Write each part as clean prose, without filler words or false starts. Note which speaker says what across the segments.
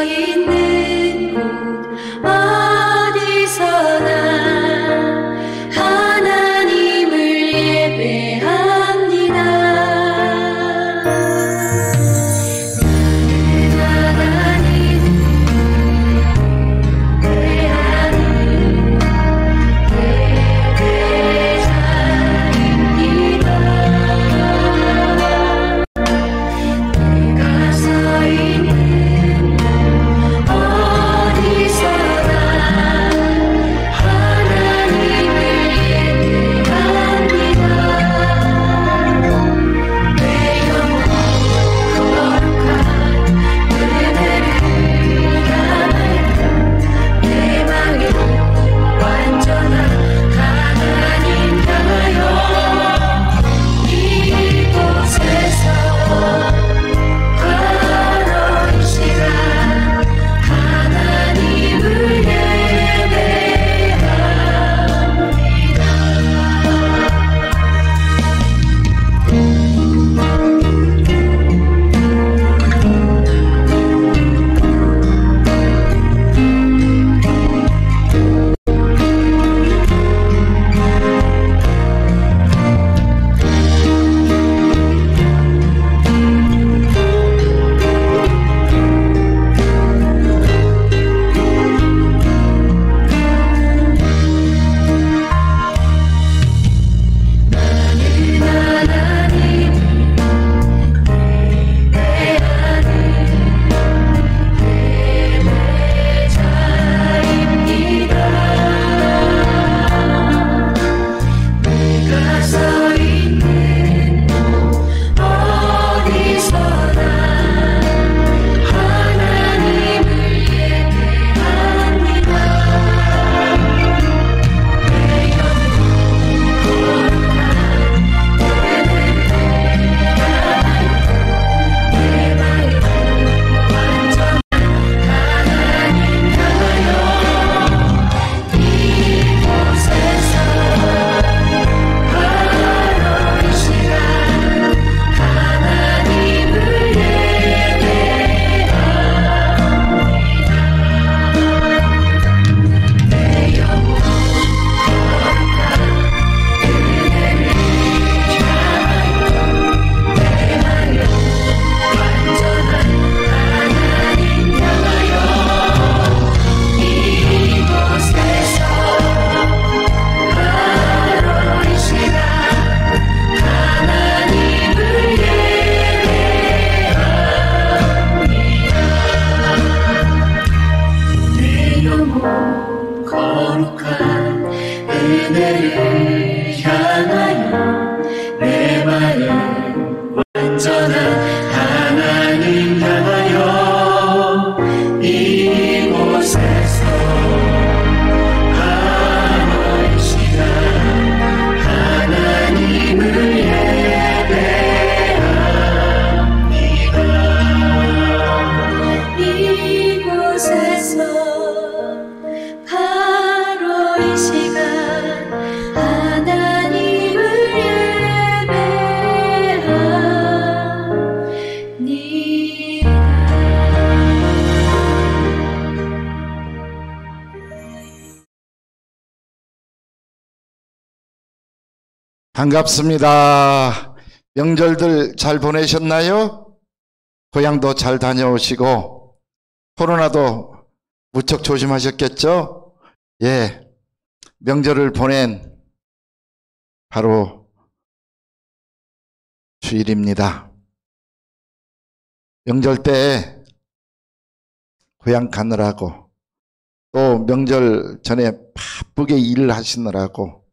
Speaker 1: 있는 곳 어디서나 하나님을 예배합니다.
Speaker 2: 반갑습니다. 명절들 잘 보내셨나요? 고향도 잘 다녀오시고 코로나도 무척 조심하셨겠죠? 예, 명절을 보낸 바로 주일입니다. 명절 때 고향 가느라고 또 명절 전에 바쁘게 일을 하시느라고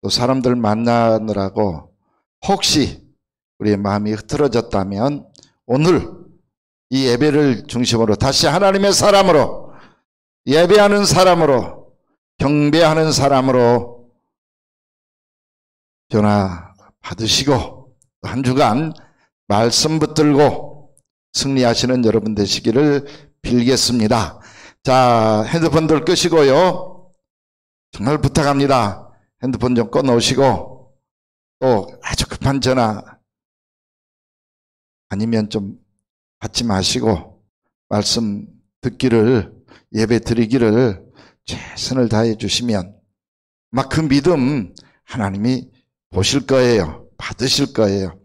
Speaker 2: 또 사람들 만나느라고 혹시 우리의 마음이 흐트러졌다면 오늘 이 예배를 중심으로 다시 하나님의 사람으로 예배하는 사람으로 경배하는 사람으로 변화 받으시고 한 주간 말씀 붙들고 승리하시는 여러분 되시기를 빌겠습니다. 자, 핸드폰들 끄시고요. 정말 부탁합니다. 핸드폰 좀 꺼놓으시고 또 아주 급한 전화 아니면 좀 받지 마시고 말씀 듣기를, 예배 드리기를 최선을 다해 주시면 막 그 믿음 하나님이 보실 거예요. 받으실 거예요.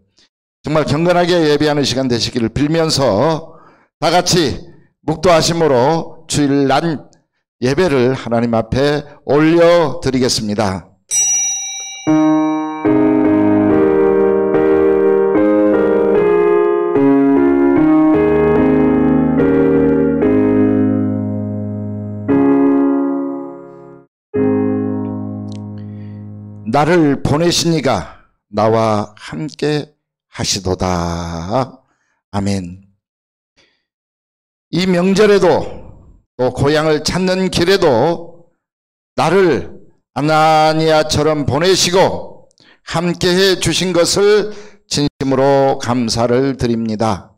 Speaker 2: 정말 경건하게 예배하는 시간 되시기를 빌면서 다 같이 묵도하심으로 주일날 예배를 하나님 앞에 올려드리겠습니다. 나를 보내신 이가 나와 함께 하시도다. 아멘. 이 명절에도 또 고향을 찾는 길에도 나를 아나니아처럼 보내시고 함께해 주신 것을 진심으로 감사를 드립니다.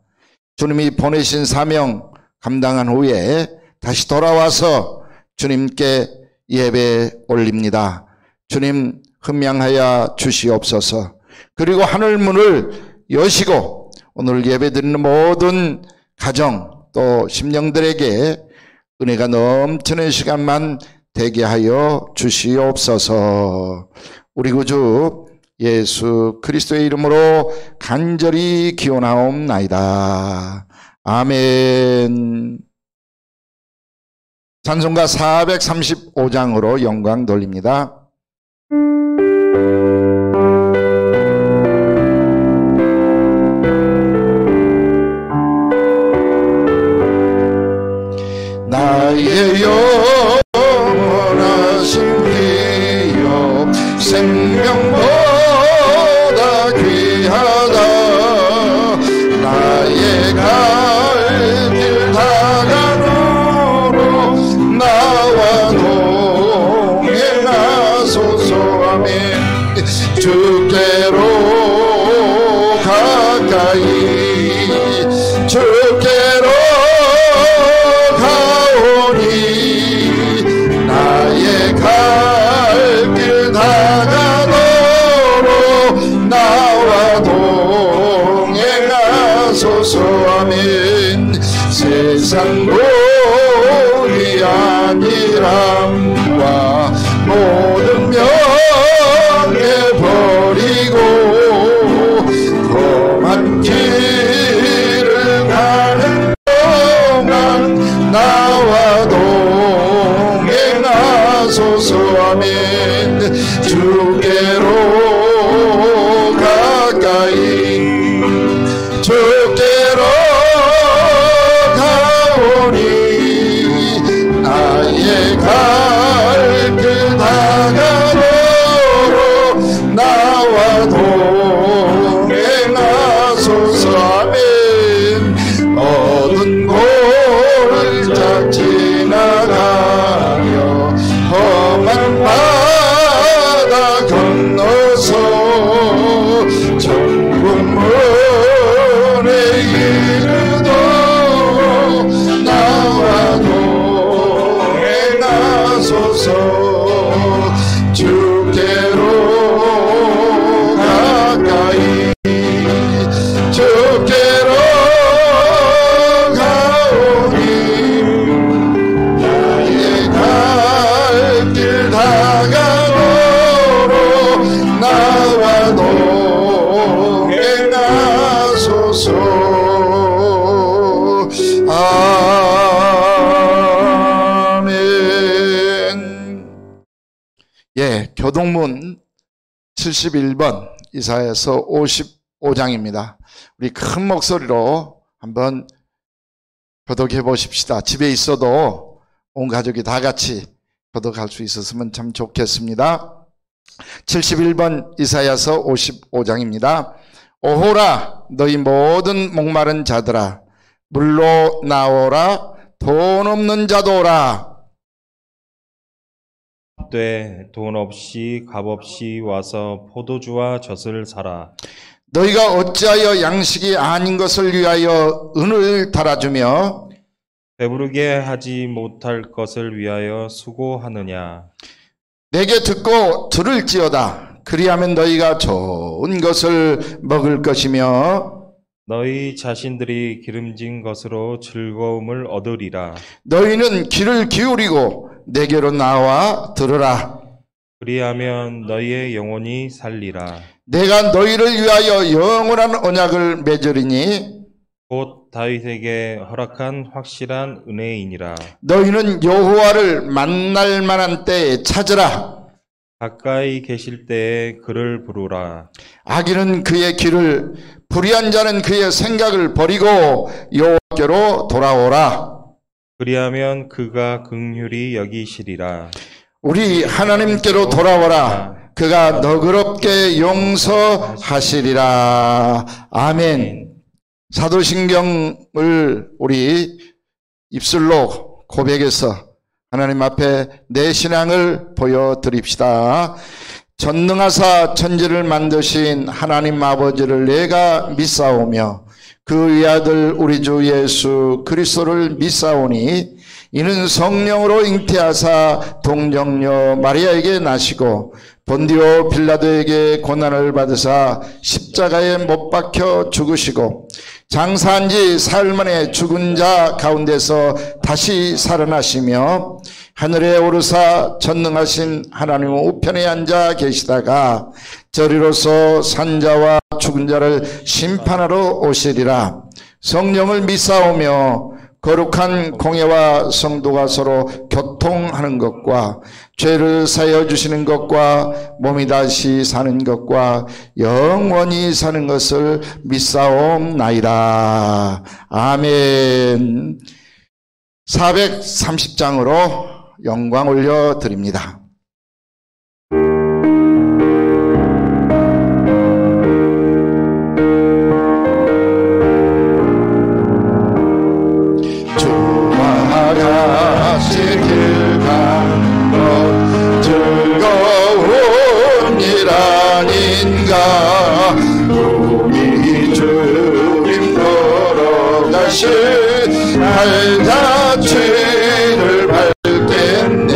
Speaker 2: 주님이 보내신 사명 감당한 후에 다시 돌아와서 주님께 예배 올립니다. 주님 흠양하여 주시옵소서. 그리고 하늘문을 여시고 오늘 예배드리는 모든 가정 또 심령들에게 은혜가 넘치는 시간만 되게 하여 주시옵소서. 우리 구주 예수 그리스도의 이름으로 간절히 기원하옵나이다. 아멘. 찬송가 435장으로 영광 돌립니다. 나의 영원하신 기업 생명보다 귀하다. 나의 갈 길 다가노로 나와 동행하소서. 아멘. 주께로 가까이 주께로 나의 갈 길 다가도록 나와 동행하소서. 아멘. 세상 놀이 아니람과 모든 명예 버리고 험한 길을 가는 동안 나와 동행하소서. 아멘. 주께로 가까이 주께로 가오니 나의 갈 길 다가도록 나와 동행하소서. 아멘. 어두운 골짝 지나가며 험한 바다 건너서 천국문에 이르도 나와 동행하소서. 주께로 가까이 주께로 가오니 나의 갈 길 다가도록 나와 동행하소서. 아멘. 예, 교동문 71번 이사야서 55장입니다. 우리 큰 목소리로 한번 교독해 보십시다. 집에 있어도 온 가족이 다 같이 교독할 수 있었으면 참 좋겠습니다. 71번 이사야서 55장입니다. 오호라 너희 모든 목마른 자들아 물로 나오라 돈 없는 자도 오라.
Speaker 1: 돈 없이 값 없이 와서 포도주와 젖을 사라.
Speaker 2: 너희가 어찌하여 양식이 아닌 것을 위하여 은을 달아주며
Speaker 1: 배부르게 하지 못할 것을 위하여 수고하느냐.
Speaker 2: 내게 듣고 들을지어다. 그리하면 너희가 좋은 것을 먹을 것이며
Speaker 1: 너희 자신들이 기름진 것으로 즐거움을 얻으리라.
Speaker 2: 너희는 귀를 기울이고 내게로 나와 들으라.
Speaker 1: 그리하면 너희의 영혼이 살리라.
Speaker 2: 내가 너희를 위하여 영원한 언약을 맺으리니
Speaker 1: 곧 다윗에게 허락한 확실한 은혜이니라.
Speaker 2: 너희는 여호와를 만날 만한 때에 찾으라.
Speaker 1: 가까이 계실 때에 그를 부르라.
Speaker 2: 악인은 그의 길을, 불의한 자는 그의 생각을 버리고 여호와께로 돌아오라.
Speaker 1: 그리하면 그가 긍휼히 여기시리라.
Speaker 2: 우리 하나님께로 돌아오라. 그가 너그럽게 용서하시리라. 아멘. 사도신경을 우리 입술로 고백해서 하나님 앞에 내 신앙을 보여드립시다. 전능하사 천지를 만드신 하나님 아버지를 내가 믿사오며 그 위아들 우리 주 예수 그리스도를 믿사오니 이는 성령으로 잉태하사 동정녀 마리아에게 나시고 본디오 빌라도에게 고난을 받으사 십자가에 못 박혀 죽으시고 장사한 지 사흘 만에 죽은 자 가운데서 다시 살아나시며 하늘에 오르사 전능하신 하나님 우편에 앉아 계시다가 저리로서 산자와 죽은 자를 심판하러 오시리라. 성령을 믿사오며 거룩한 공예와 성도가 서로 교통하는 것과 죄를 사하여 주시는 것과 몸이 다시 사는 것과 영원히 사는 것을 믿사옵나이다. 아멘. 430장으로 영광 올려드립니다. 우리 주님 걸어가신 발자취를 밟겠네.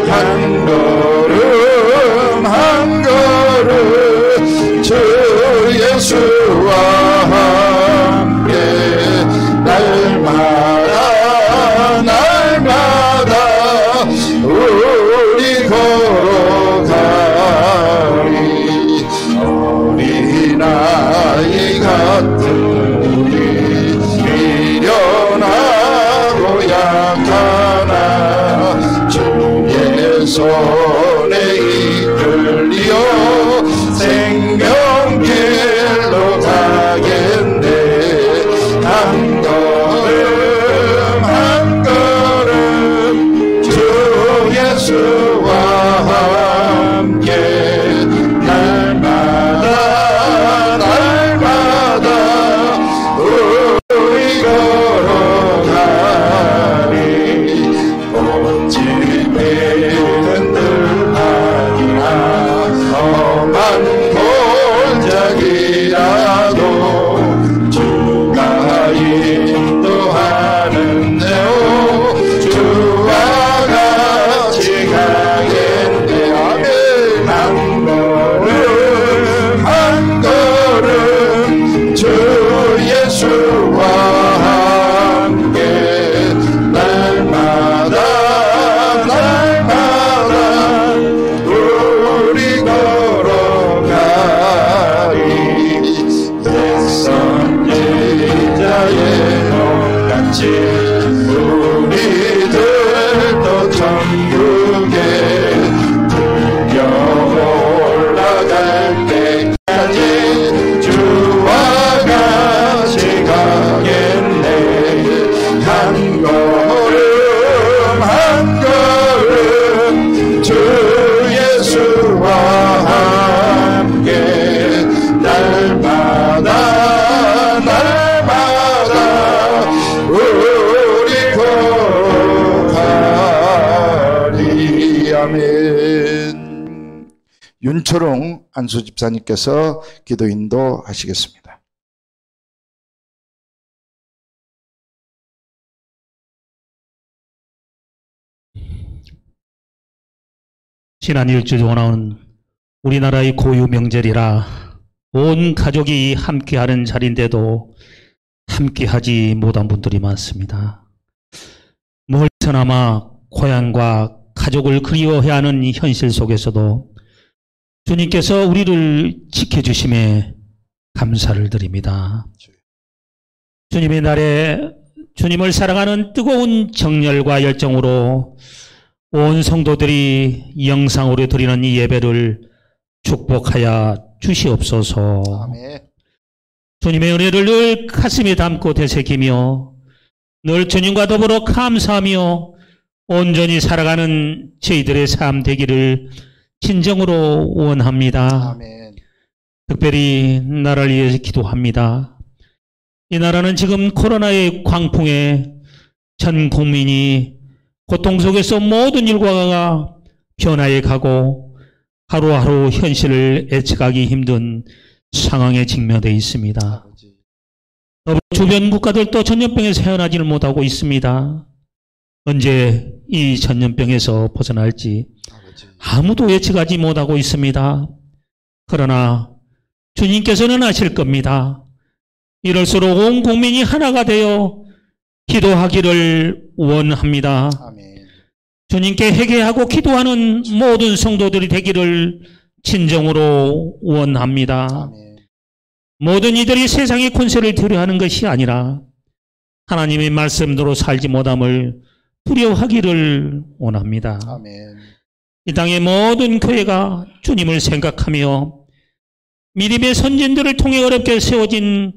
Speaker 2: 한 걸음 한 걸음 주 예수와 함께 날마다 날마다 우리 걸어가리. 어린아이 같은 우리 미련하고 약하나 주의 손에 이끌려 생명길로 가겠네. 한 걸음 한 걸음 주 예수와 함께 날마다 날마다 우리 걸어가리. 꽃이 피는 들판이나 험한 골짜기라도 주가 인도하는데요. 주와 같이 가겠네. 아멘. 한 걸음 한 걸음 주 예수와 함께 날마다 날마다 우리 걸어가리. 낯선 제자의 몸같이 우리들도 천국에 들려 올라갈 때까지 주와 같이 가겠네. 한 걸음 한 걸음 주 예수와 함께 날마다 날마다 우리 걸어가리. 아멘. 윤초롱 안수집사님께서 기도 인도하시겠습니다.
Speaker 3: 지난 일주 동안 우리나라의 고유 명절이라 온 가족이 함께하는 자리인데도 함께하지 못한 분들이 많습니다. 멀리서나마 고향과 가족을 그리워해야 하는 이 현실 속에서도 주님께서 우리를 지켜주심에 감사를 드립니다. 주님의 날에 주님을 사랑하는 뜨거운 정열과 열정으로 온 성도들이 영상으로 드리는 이 예배를 축복하여 주시옵소서.
Speaker 2: 아멘.
Speaker 3: 주님의 은혜를 늘 가슴에 담고 되새기며 늘 주님과 더불어 감사하며 온전히 살아가는 저희들의 삶 되기를 진정으로 원합니다.
Speaker 2: 아멘.
Speaker 3: 특별히 나라를 위해서 기도합니다. 이 나라는 지금 코로나의 광풍에 전 국민이 고통 속에서 모든 일과가 변화해 가고 하루하루 현실을 예측하기 힘든 상황에 직면되어 있습니다. 주변 국가들도 전염병에서 헤어나지를 못하고 있습니다. 언제 이 전염병에서 벗어날지 아무도 예측하지 못하고 있습니다. 그러나 주님께서는 아실 겁니다. 이럴수록 온 국민이 하나가 되어 기도하기를 원합니다.
Speaker 2: 아멘.
Speaker 3: 주님께 회개하고 기도하는 모든 성도들이 되기를 진정으로 원합니다.
Speaker 2: 아멘.
Speaker 3: 모든 이들이 세상의 권세를 두려워하는 것이 아니라 하나님의 말씀대로 살지 못함을 두려워하기를 원합니다.
Speaker 2: 아멘.
Speaker 3: 이 땅의 모든 교회가 주님을 생각하며 믿음의 선진들을 통해 어렵게 세워진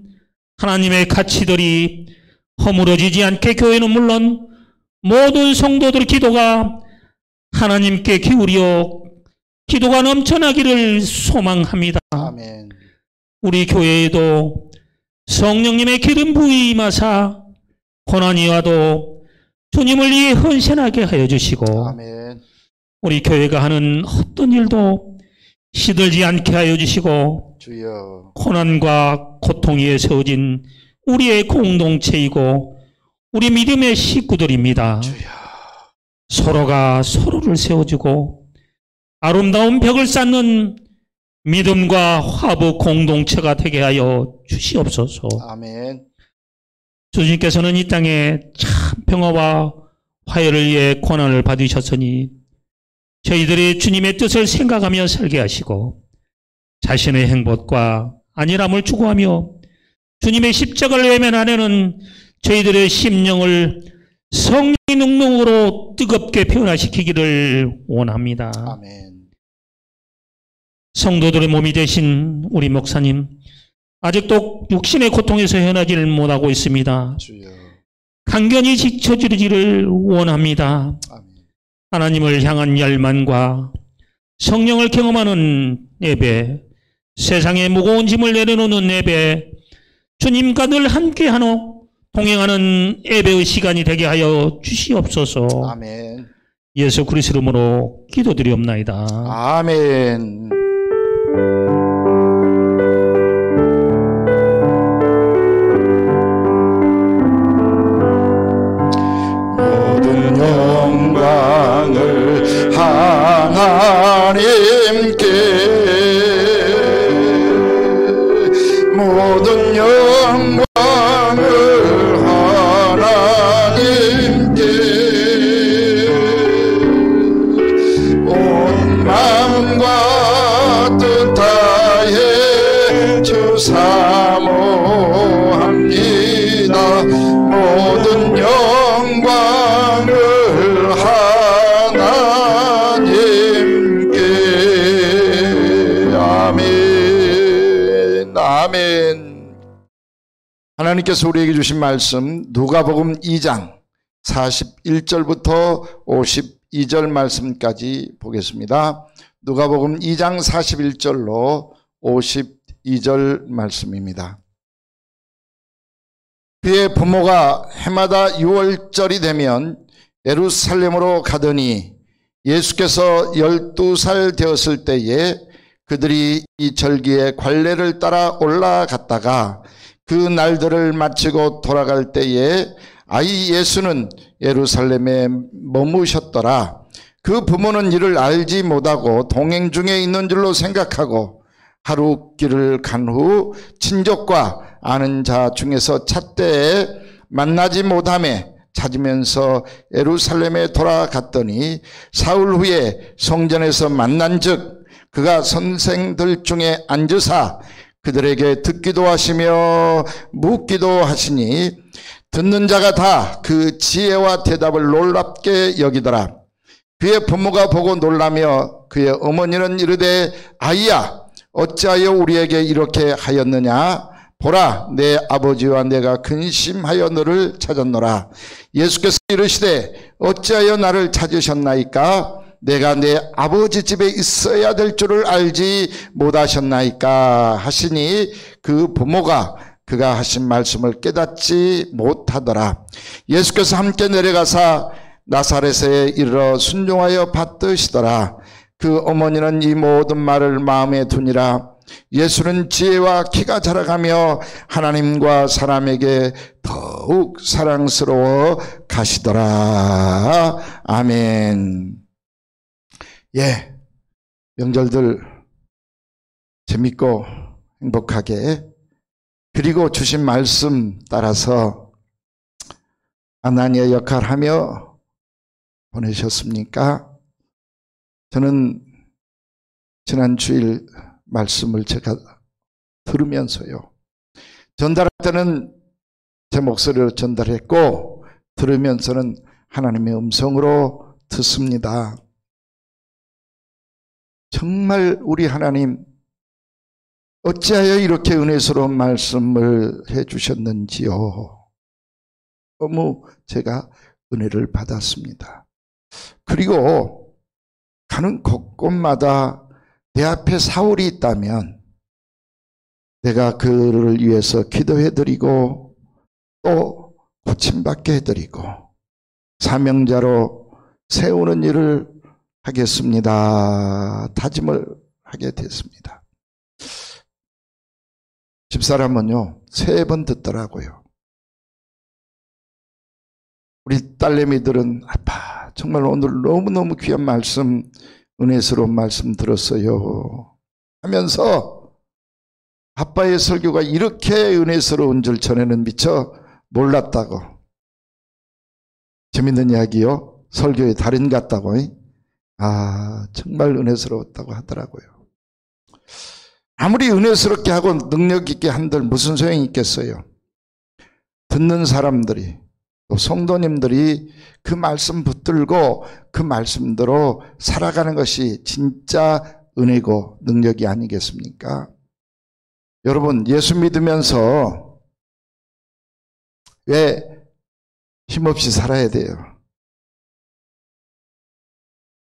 Speaker 3: 하나님의 가치들이 허물어지지 않게 교회는 물론 모든 성도들의 기도가 하나님께 기울여 기도가 넘쳐나기를 소망합니다.
Speaker 2: 아멘.
Speaker 3: 우리 교회에도 성령님의 기름 부이 임하사 고난이 와도 주님을 위해 헌신하게 하여 주시고
Speaker 2: 아멘.
Speaker 3: 우리 교회가 하는 어떤 일도 시들지 않게 하여 주시고
Speaker 2: 주여.
Speaker 3: 고난과 고통 위에 세워진 우리의 공동체이고 우리 믿음의 식구들입니다.
Speaker 2: 주여.
Speaker 3: 서로가 서로를 세워주고 아름다운 벽을 쌓는 믿음과 화복 공동체가 되게 하여 주시옵소서.
Speaker 2: 아멘.
Speaker 3: 주님께서는 이 땅에 참 평화와 화해를 위해 고난을 받으셨으니 저희들이 주님의 뜻을 생각하며 살게 하시고 자신의 행복과 안일함을 추구하며 주님의 십자가를 외면하려는 저희들의 심령을 성령의 능력으로 뜨겁게 변화시키기를 원합니다.
Speaker 2: 아멘.
Speaker 3: 성도들의 몸이 되신 우리 목사님 아직도 육신의 고통에서 헤어나지를 못하고 있습니다.
Speaker 2: 주여.
Speaker 3: 강건히 지켜주기를 원합니다.
Speaker 2: 아멘.
Speaker 3: 하나님을 향한 열망과 성령을 경험하는 예배, 세상의 무거운 짐을 내려놓는 예배, 주님과 늘 함께하는 동행하는 예배의 시간이 되게 하여 주시옵소서.
Speaker 2: 아멘.
Speaker 3: 예수 그리스도 이름으로 기도드리옵나이다.
Speaker 2: 아멘. 모든 영광을 하나님께, 모든 영광을 하나님께, 온 마음과 뜻 다해 주 사모합니다. 모든 영광을 하나님께. 아멘. 아멘. 하나님께서 우리에게 주신 말씀 누가복음 2장 41절부터 52절 말씀까지 보겠습니다. 누가복음 2장 41절로 52절 말씀입니다. 그의 부모가 해마다 6월절이 되면 예루살렘으로 가더니 예수께서 12살 되었을 때에 그들이 이 절기에 관례를 따라 올라갔다가 그 날들을 마치고 돌아갈 때에 아이 예수는 예루살렘에 머무셨더라. 그 부모는 이를 알지 못하고 동행 중에 있는 줄로 생각하고 하루 길을 간 후 친족과 아는 자 중에서 찻때에 만나지 못하매 찾으면서 예루살렘에 돌아갔더니 사흘 후에 성전에서 만난즉 그가 선생들 중에 앉으사 그들에게 듣기도 하시며 묻기도 하시니 듣는 자가 다 그 지혜와 대답을 놀랍게 여기더라. 그의 부모가 보고 놀라며 그의 어머니는 이르되 아이야 어찌하여 우리에게 이렇게 하였느냐. 보라 내 아버지와 내가 근심하여 너를 찾았노라. 예수께서 이르시되 어찌하여 나를 찾으셨나이까. 내가 내 아버지 집에 있어야 될 줄을 알지 못하셨나이까 하시니 그 부모가 그가 하신 말씀을 깨닫지 못하더라. 예수께서 함께 내려가사 나사렛에 이르러 순종하여 받드시더라. 그 어머니는 이 모든 말을 마음에 두니라. 예수는 지혜와 키가 자라가며 하나님과 사람에게 더욱 사랑스러워 가시더라. 아멘. 예, 명절들 재밌고 행복하게 그리고 주신 말씀 따라서 아나니아 역할하며 보내셨습니까? 저는 지난 주일 말씀을 제가 들으면서요. 전달할 때는 제 목소리로 전달했고 들으면서는 하나님의 음성으로 듣습니다. 정말 우리 하나님 어찌하여 이렇게 은혜스러운 말씀을 해주셨는지요. 너무 제가 은혜를 받았습니다. 그리고 가는 곳곳마다 내 앞에 사울이 있다면 내가 그를 위해서 기도해드리고 또 고침받게 해드리고 사명자로 세우는 일을 하겠습니다. 다짐을 하게 됐습니다. 집사람은요 3번 듣더라고요. 우리 딸내미들은 아빠 정말 오늘 너무너무 귀한 말씀 은혜스러운 말씀 들었어요 하면서 아빠의 설교가 이렇게 은혜스러운 줄 전에는 미처 몰랐다고. 재밌는 이야기요. 설교의 달인 같다고. 정말 은혜스러웠다고 하더라고요. 아무리 은혜스럽게 하고 능력 있게 한들 무슨 소용이 있겠어요. 듣는 사람들이 또 성도님들이 그 말씀 붙들고 그 말씀대로 살아가는 것이 진짜 은혜고 능력이 아니겠습니까? 여러분 예수 믿으면서 왜 힘없이 살아야 돼요?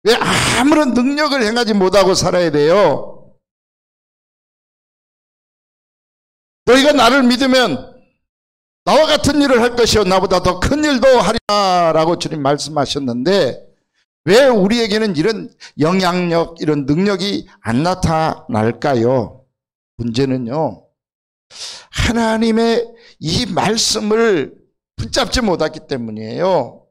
Speaker 2: 왜 아무런 능력을 행하지 못하고 살아야 돼요? 너희가 나를 믿으면 나와 같은 일을 할 것이요 나보다 더 큰 일도 하리라 라고 주님 말씀하셨는데 왜 우리에게는 이런 영향력 이런 능력이 안 나타날까요? 문제는요 하나님의 이 말씀을 붙잡지 못했기 때문이에요.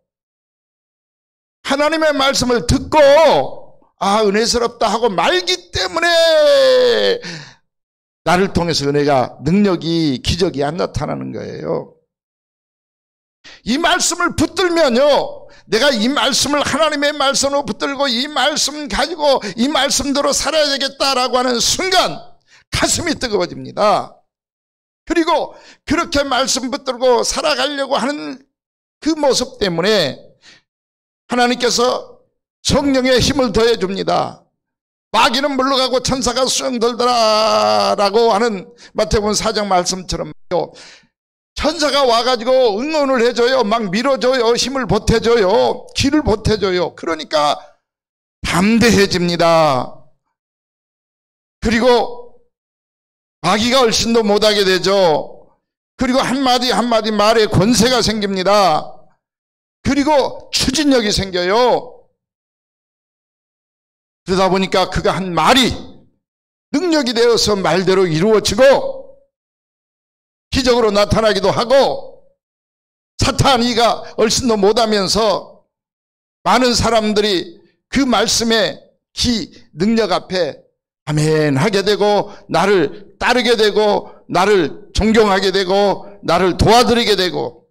Speaker 2: 하나님의 말씀을 듣고 은혜스럽다 하고 말기 때문에 나를 통해서 은혜가 능력이 기적이 안 나타나는 거예요. 이 말씀을 붙들면요 내가 이 말씀을 하나님의 말씀으로 붙들고 이 말씀 가지고 이 말씀대로 살아야 되겠다라고 하는 순간 가슴이 뜨거워집니다. 그리고 그렇게 말씀 붙들고 살아가려고 하는 그 모습 때문에 하나님께서 성령의 힘을 더해 줍니다. 마귀는 물러가고 천사가 수영들더라 라고 하는 마태복음 4장 말씀처럼 천사가 와가지고 응원을 해줘요. 막 밀어줘요. 힘을 보태줘요. 길을 보태줘요. 그러니까 담대해집니다. 그리고 마귀가 얼씬도 못하게 되죠. 그리고 한마디 한마디 말에 권세가 생깁니다. 그리고 추진력이 생겨요. 그러다 보니까 그가 한 말이 능력이 되어서 말대로 이루어지고 기적으로 나타나기도 하고 사탄이가 얼씬도 못하면서 많은 사람들이 그 말씀의 능력 앞에 아멘 하게 되고 나를 따르게 되고 나를 존경하게 되고 나를 도와드리게 되고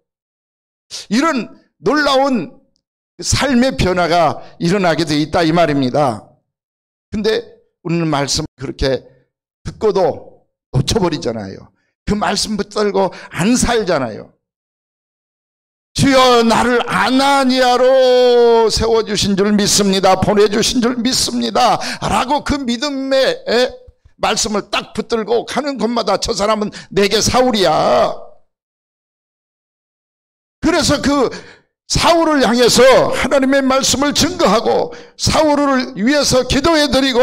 Speaker 2: 이런 놀라운 삶의 변화가 일어나게 돼 있다 이 말입니다. 근데 우리는 말씀을 그렇게 듣고도 놓쳐버리잖아요. 그 말씀 붙들고 안 살잖아요. 주여 나를 아나니아로 세워주신 줄 믿습니다. 보내주신 줄 믿습니다. 라고 그 믿음의 말씀을 딱 붙들고 가는 곳마다 저 사람은 내게 사울이야. 그래서 그 사울을 향해서 하나님의 말씀을 증거하고 사울을 위해서 기도해드리고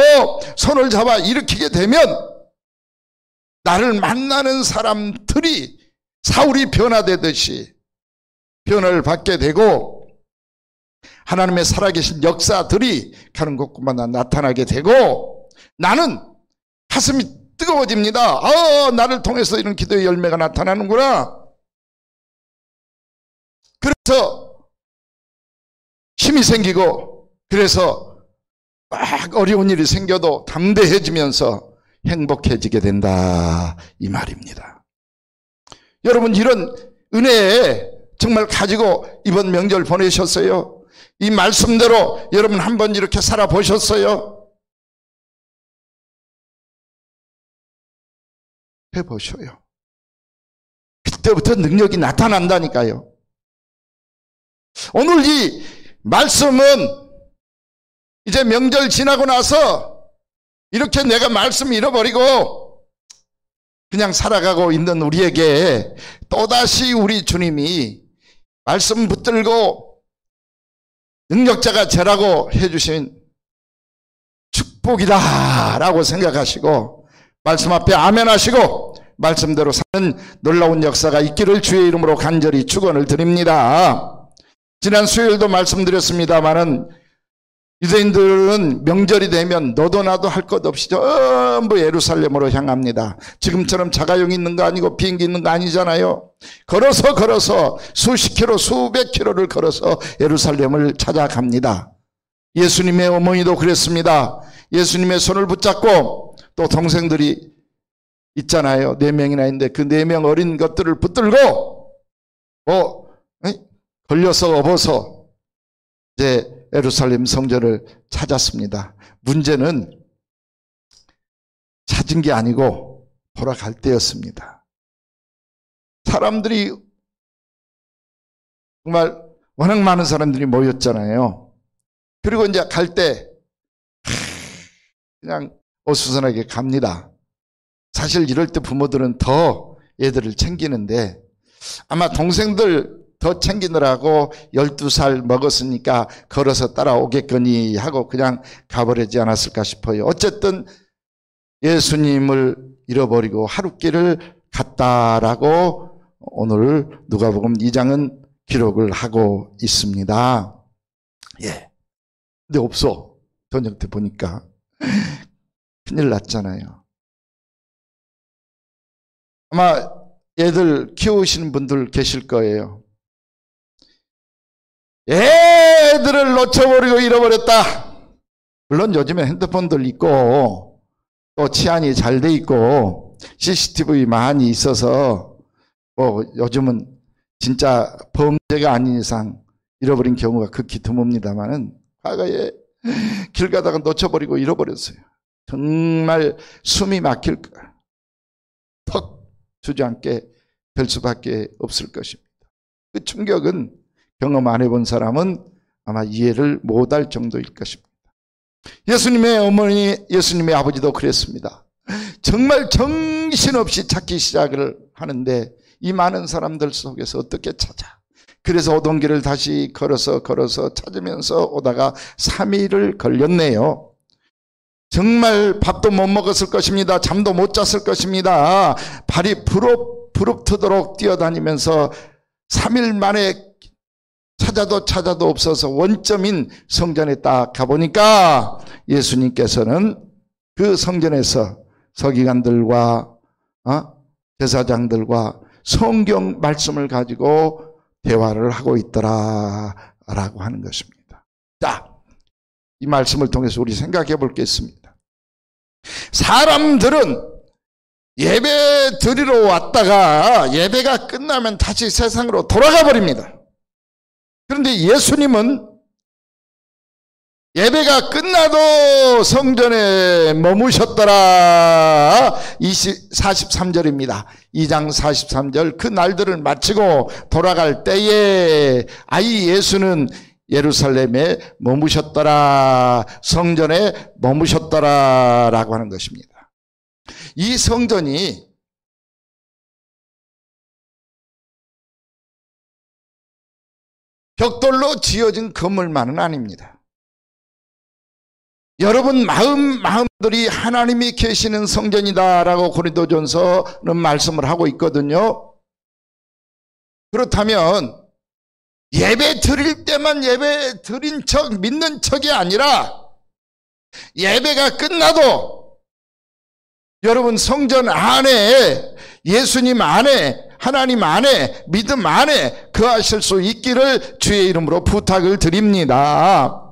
Speaker 2: 손을 잡아 일으키게 되면 나를 만나는 사람들이 사울이 변화되듯이 변화를 받게 되고 하나님의 살아계신 역사들이 가는 곳마다 나타나게 되고 나는 가슴이 뜨거워집니다. 나를 통해서 이런 기도의 열매가 나타나는구나. 그래서 힘이 생기고 그래서 막 어려운 일이 생겨도 담대해지면서 행복해지게 된다 이 말입니다. 여러분 이런 은혜에 정말 가지고 이번 명절 보내셨어요? 이 말씀대로 여러분 한번 이렇게 살아보셨어요? 해보셔요. 그때부터 능력이 나타난다니까요. 오늘 이 말씀은 이제 명절 지나고 나서 이렇게 내가 말씀 잃어버리고 그냥 살아가고 있는 우리에게 또다시 우리 주님이 말씀 붙들고 능력자가 되라고 해주신 축복이다 라고 생각하시고 말씀 앞에 아멘 하시고 말씀대로 사는 놀라운 역사가 있기를 주의 이름으로 간절히 축원을 드립니다. 지난 수요일도 말씀드렸습니다마는 유대인들은 명절이 되면 너도 나도 할 것 없이 전부 예루살렘으로 향합니다. 지금처럼 자가용이 있는 거 아니고 비행기 있는 거 아니잖아요. 걸어서 수십 킬로 수백 킬로를 걸어서 예루살렘을 찾아갑니다. 예수님의 어머니도 그랬습니다. 예수님의 손을 붙잡고 또 동생들이 있잖아요. 4명이나 있는데 그 4명 어린 것들을 붙들고 걸려서 업어서 이제 예루살렘 성전을 찾았습니다. 문제는 찾은 게 아니고 돌아갈 때였습니다. 사람들이 정말 워낙 많은 사람들이 모였잖아요. 그리고 이제 갈 때 그냥 어수선하게 갑니다. 사실 이럴 때 부모들은 더 애들을 챙기는데 아마 동생들 더 챙기느라고 12살 먹었으니까 걸어서 따라오겠거니 하고 그냥 가버리지 않았을까 싶어요. 어쨌든 예수님을 잃어버리고 하룻길을 갔다라고 오늘 누가복음 2장은 기록을 하고 있습니다. 예. 근데 없어. 저녁 때 보니까 큰일 났잖아요. 아마 애들 키우시는 분들 계실 거예요. 애들을 놓쳐버리고 잃어버렸다. 물론 요즘에 핸드폰들 있고 또 치안이 잘 돼 있고 CCTV 많이 있어서 요즘은 진짜 범죄가 아닌 이상 잃어버린 경우가 극히 드뭅니다만은 과거에 길 가다가 놓쳐버리고 잃어버렸어요. 정말 숨이 막힐 거야. 턱 주저앉게 될 수밖에 없을 것입니다. 그 충격은 경험 안 해본 사람은 아마 이해를 못할 정도일 것입니다. 예수님의 어머니, 예수님의 아버지도 그랬습니다. 정말 정신없이 찾기 시작을 하는데 이 많은 사람들 속에서 어떻게 찾아? 그래서 오던 길을 다시 걸어서 찾으면서 오다가 3일을 걸렸네요. 정말 밥도 못 먹었을 것입니다. 잠도 못 잤을 것입니다. 발이 부릅트도록 뛰어다니면서 3일 만에 찾아도 없어서 원점인 성전에 딱 가보니까 예수님께서는 그 성전에서 서기관들과 제사장들과 성경 말씀을 가지고 대화를 하고 있더라라고 하는 것입니다. 자, 이 말씀을 통해서 우리 생각해 볼 게 있습니다. 사람들은 예배 드리러 왔다가 예배가 끝나면 다시 세상으로 돌아가 버립니다. 그런데 예수님은 예배가 끝나도 성전에 머무셨더라. 43절입니다. 2장 43절. 그 날들을 마치고 돌아갈 때에 아이 예수는 예루살렘에 머무셨더라. 성전에 머무셨더라 라고 하는 것입니다. 이 성전이 벽돌로 지어진 건물만은 아닙니다. 여러분 마음들이 하나님이 계시는 성전이다라고 고린도전서는 말씀을 하고 있거든요. 그렇다면 예배 드릴 때만 예배 드린 척 믿는 척이 아니라 예배가 끝나도 여러분 성전 안에 예수님 안에 하나님 안에 믿음 안에 거하실 수 있기를 주의 이름으로 부탁을 드립니다.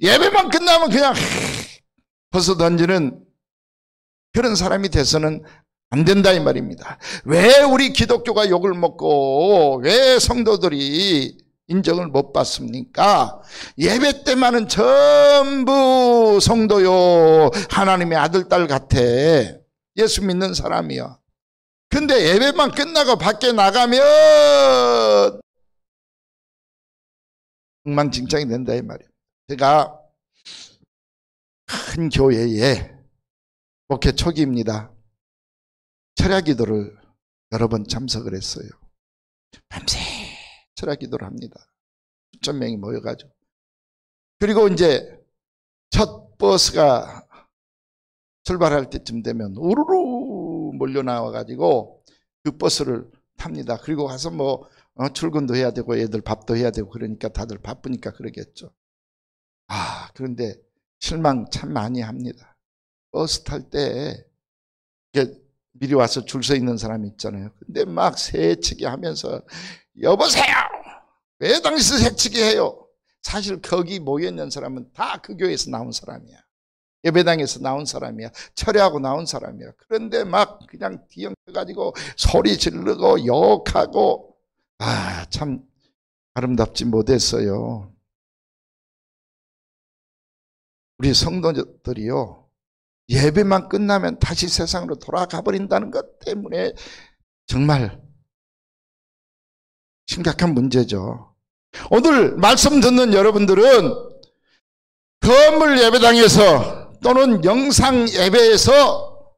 Speaker 2: 예배만 끝나면 그냥 벗어던지는 그런 사람이 돼서는 안 된다 이 말입니다. 왜 우리 기독교가 욕을 먹고 왜 성도들이 인정을 못 받습니까? 예배 때만은 전부 성도요 하나님의 아들 딸 같아. 예수 믿는 사람이요. 근데 예배만 끝나고 밖에 나가면 엉망진창이 된다 이 말이에요. 제가 큰 교회에 목회 초기입니다. 철야기도를 여러 번 참석을 했어요. 밤새 철야기도를 합니다. 수천 명이 모여가지고. 그리고 이제 첫 버스가 출발할 때쯤 되면 우르르 몰려 나와가지고 그 버스를 탑니다. 그리고 가서 출근도 해야 되고 애들 밥도 해야 되고 그러니까 다들 바쁘니까 그러겠죠. 그런데 실망 참 많이 합니다. 버스 탈 때 미리 와서 줄 서 있는 사람이 있잖아요. 근데 막 새치기 하면서 여보세요! 왜 당신 새치기 해요? 사실 거기 모여있는 사람은 다 그 교회에서 나온 사람이야. 예배당에서 나온 사람이야. 철회하고 나온 사람이야. 그런데 막 그냥 뒤엉켜가지고 소리 지르고 욕하고 참 아름답지 못했어요. 우리 성도들이요 예배만 끝나면 다시 세상으로 돌아가 버린다는 것 때문에 정말 심각한 문제죠. 오늘 말씀 듣는 여러분들은 건물 예배당에서 또는 영상 예배에서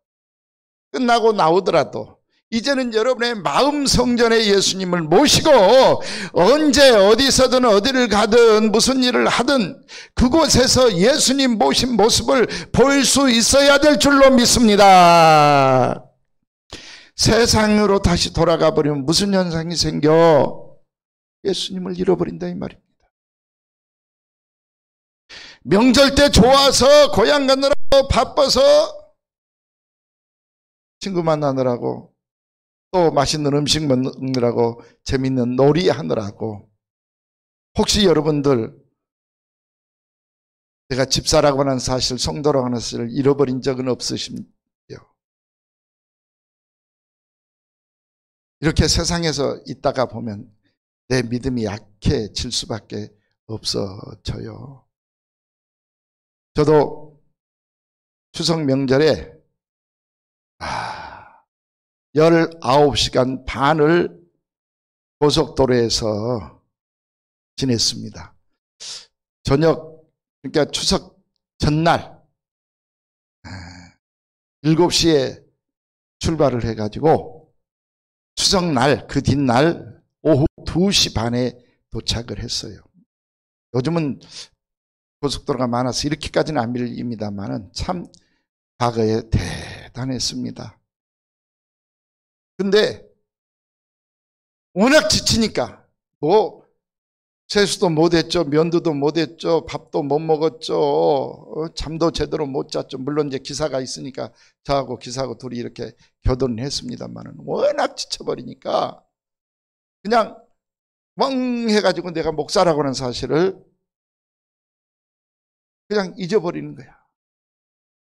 Speaker 2: 끝나고 나오더라도 이제는 여러분의 마음 성전에 예수님을 모시고 언제 어디서든 어디를 가든 무슨 일을 하든 그곳에서 예수님 모신 모습을 보일 수 있어야 될 줄로 믿습니다. 세상으로 다시 돌아가 버리면 무슨 현상이 생겨? 예수님을 잃어버린다 이 말입니다. 명절 때 좋아서 고향 가느라고 바빠서 친구 만나느라고 또 맛있는 음식 먹느라고 재밌는 놀이 하느라고 혹시 여러분들 제가 집사라고 하는 사실 성도라고 하는 사실을 잃어버린 적은 없으십니까? 이렇게 세상에서 있다가 보면 내 믿음이 약해질 수밖에 없어져요. 저도 추석 명절에 19시간 반을 고속도로에서 지냈습니다. 저녁, 그러니까 추석 전날 7시에 출발을 해가지고 추석날, 그 뒷날 오후 2시 반에 도착을 했어요. 요즘은 고속도로가 많아서 이렇게까지는 안 밀립니다만은 참 과거에 대단했습니다. 근데 워낙 지치니까 세수도 못했죠. 면도도 못했죠. 밥도 못 먹었죠. 잠도 제대로 못 잤죠. 물론 이제 기사가 있으니까 저하고 기사하고 둘이 이렇게 교도는 했습니다만은 워낙 지쳐버리니까 그냥 멍해가지고 내가 목사라고 하는 사실을 그냥 잊어버리는 거야.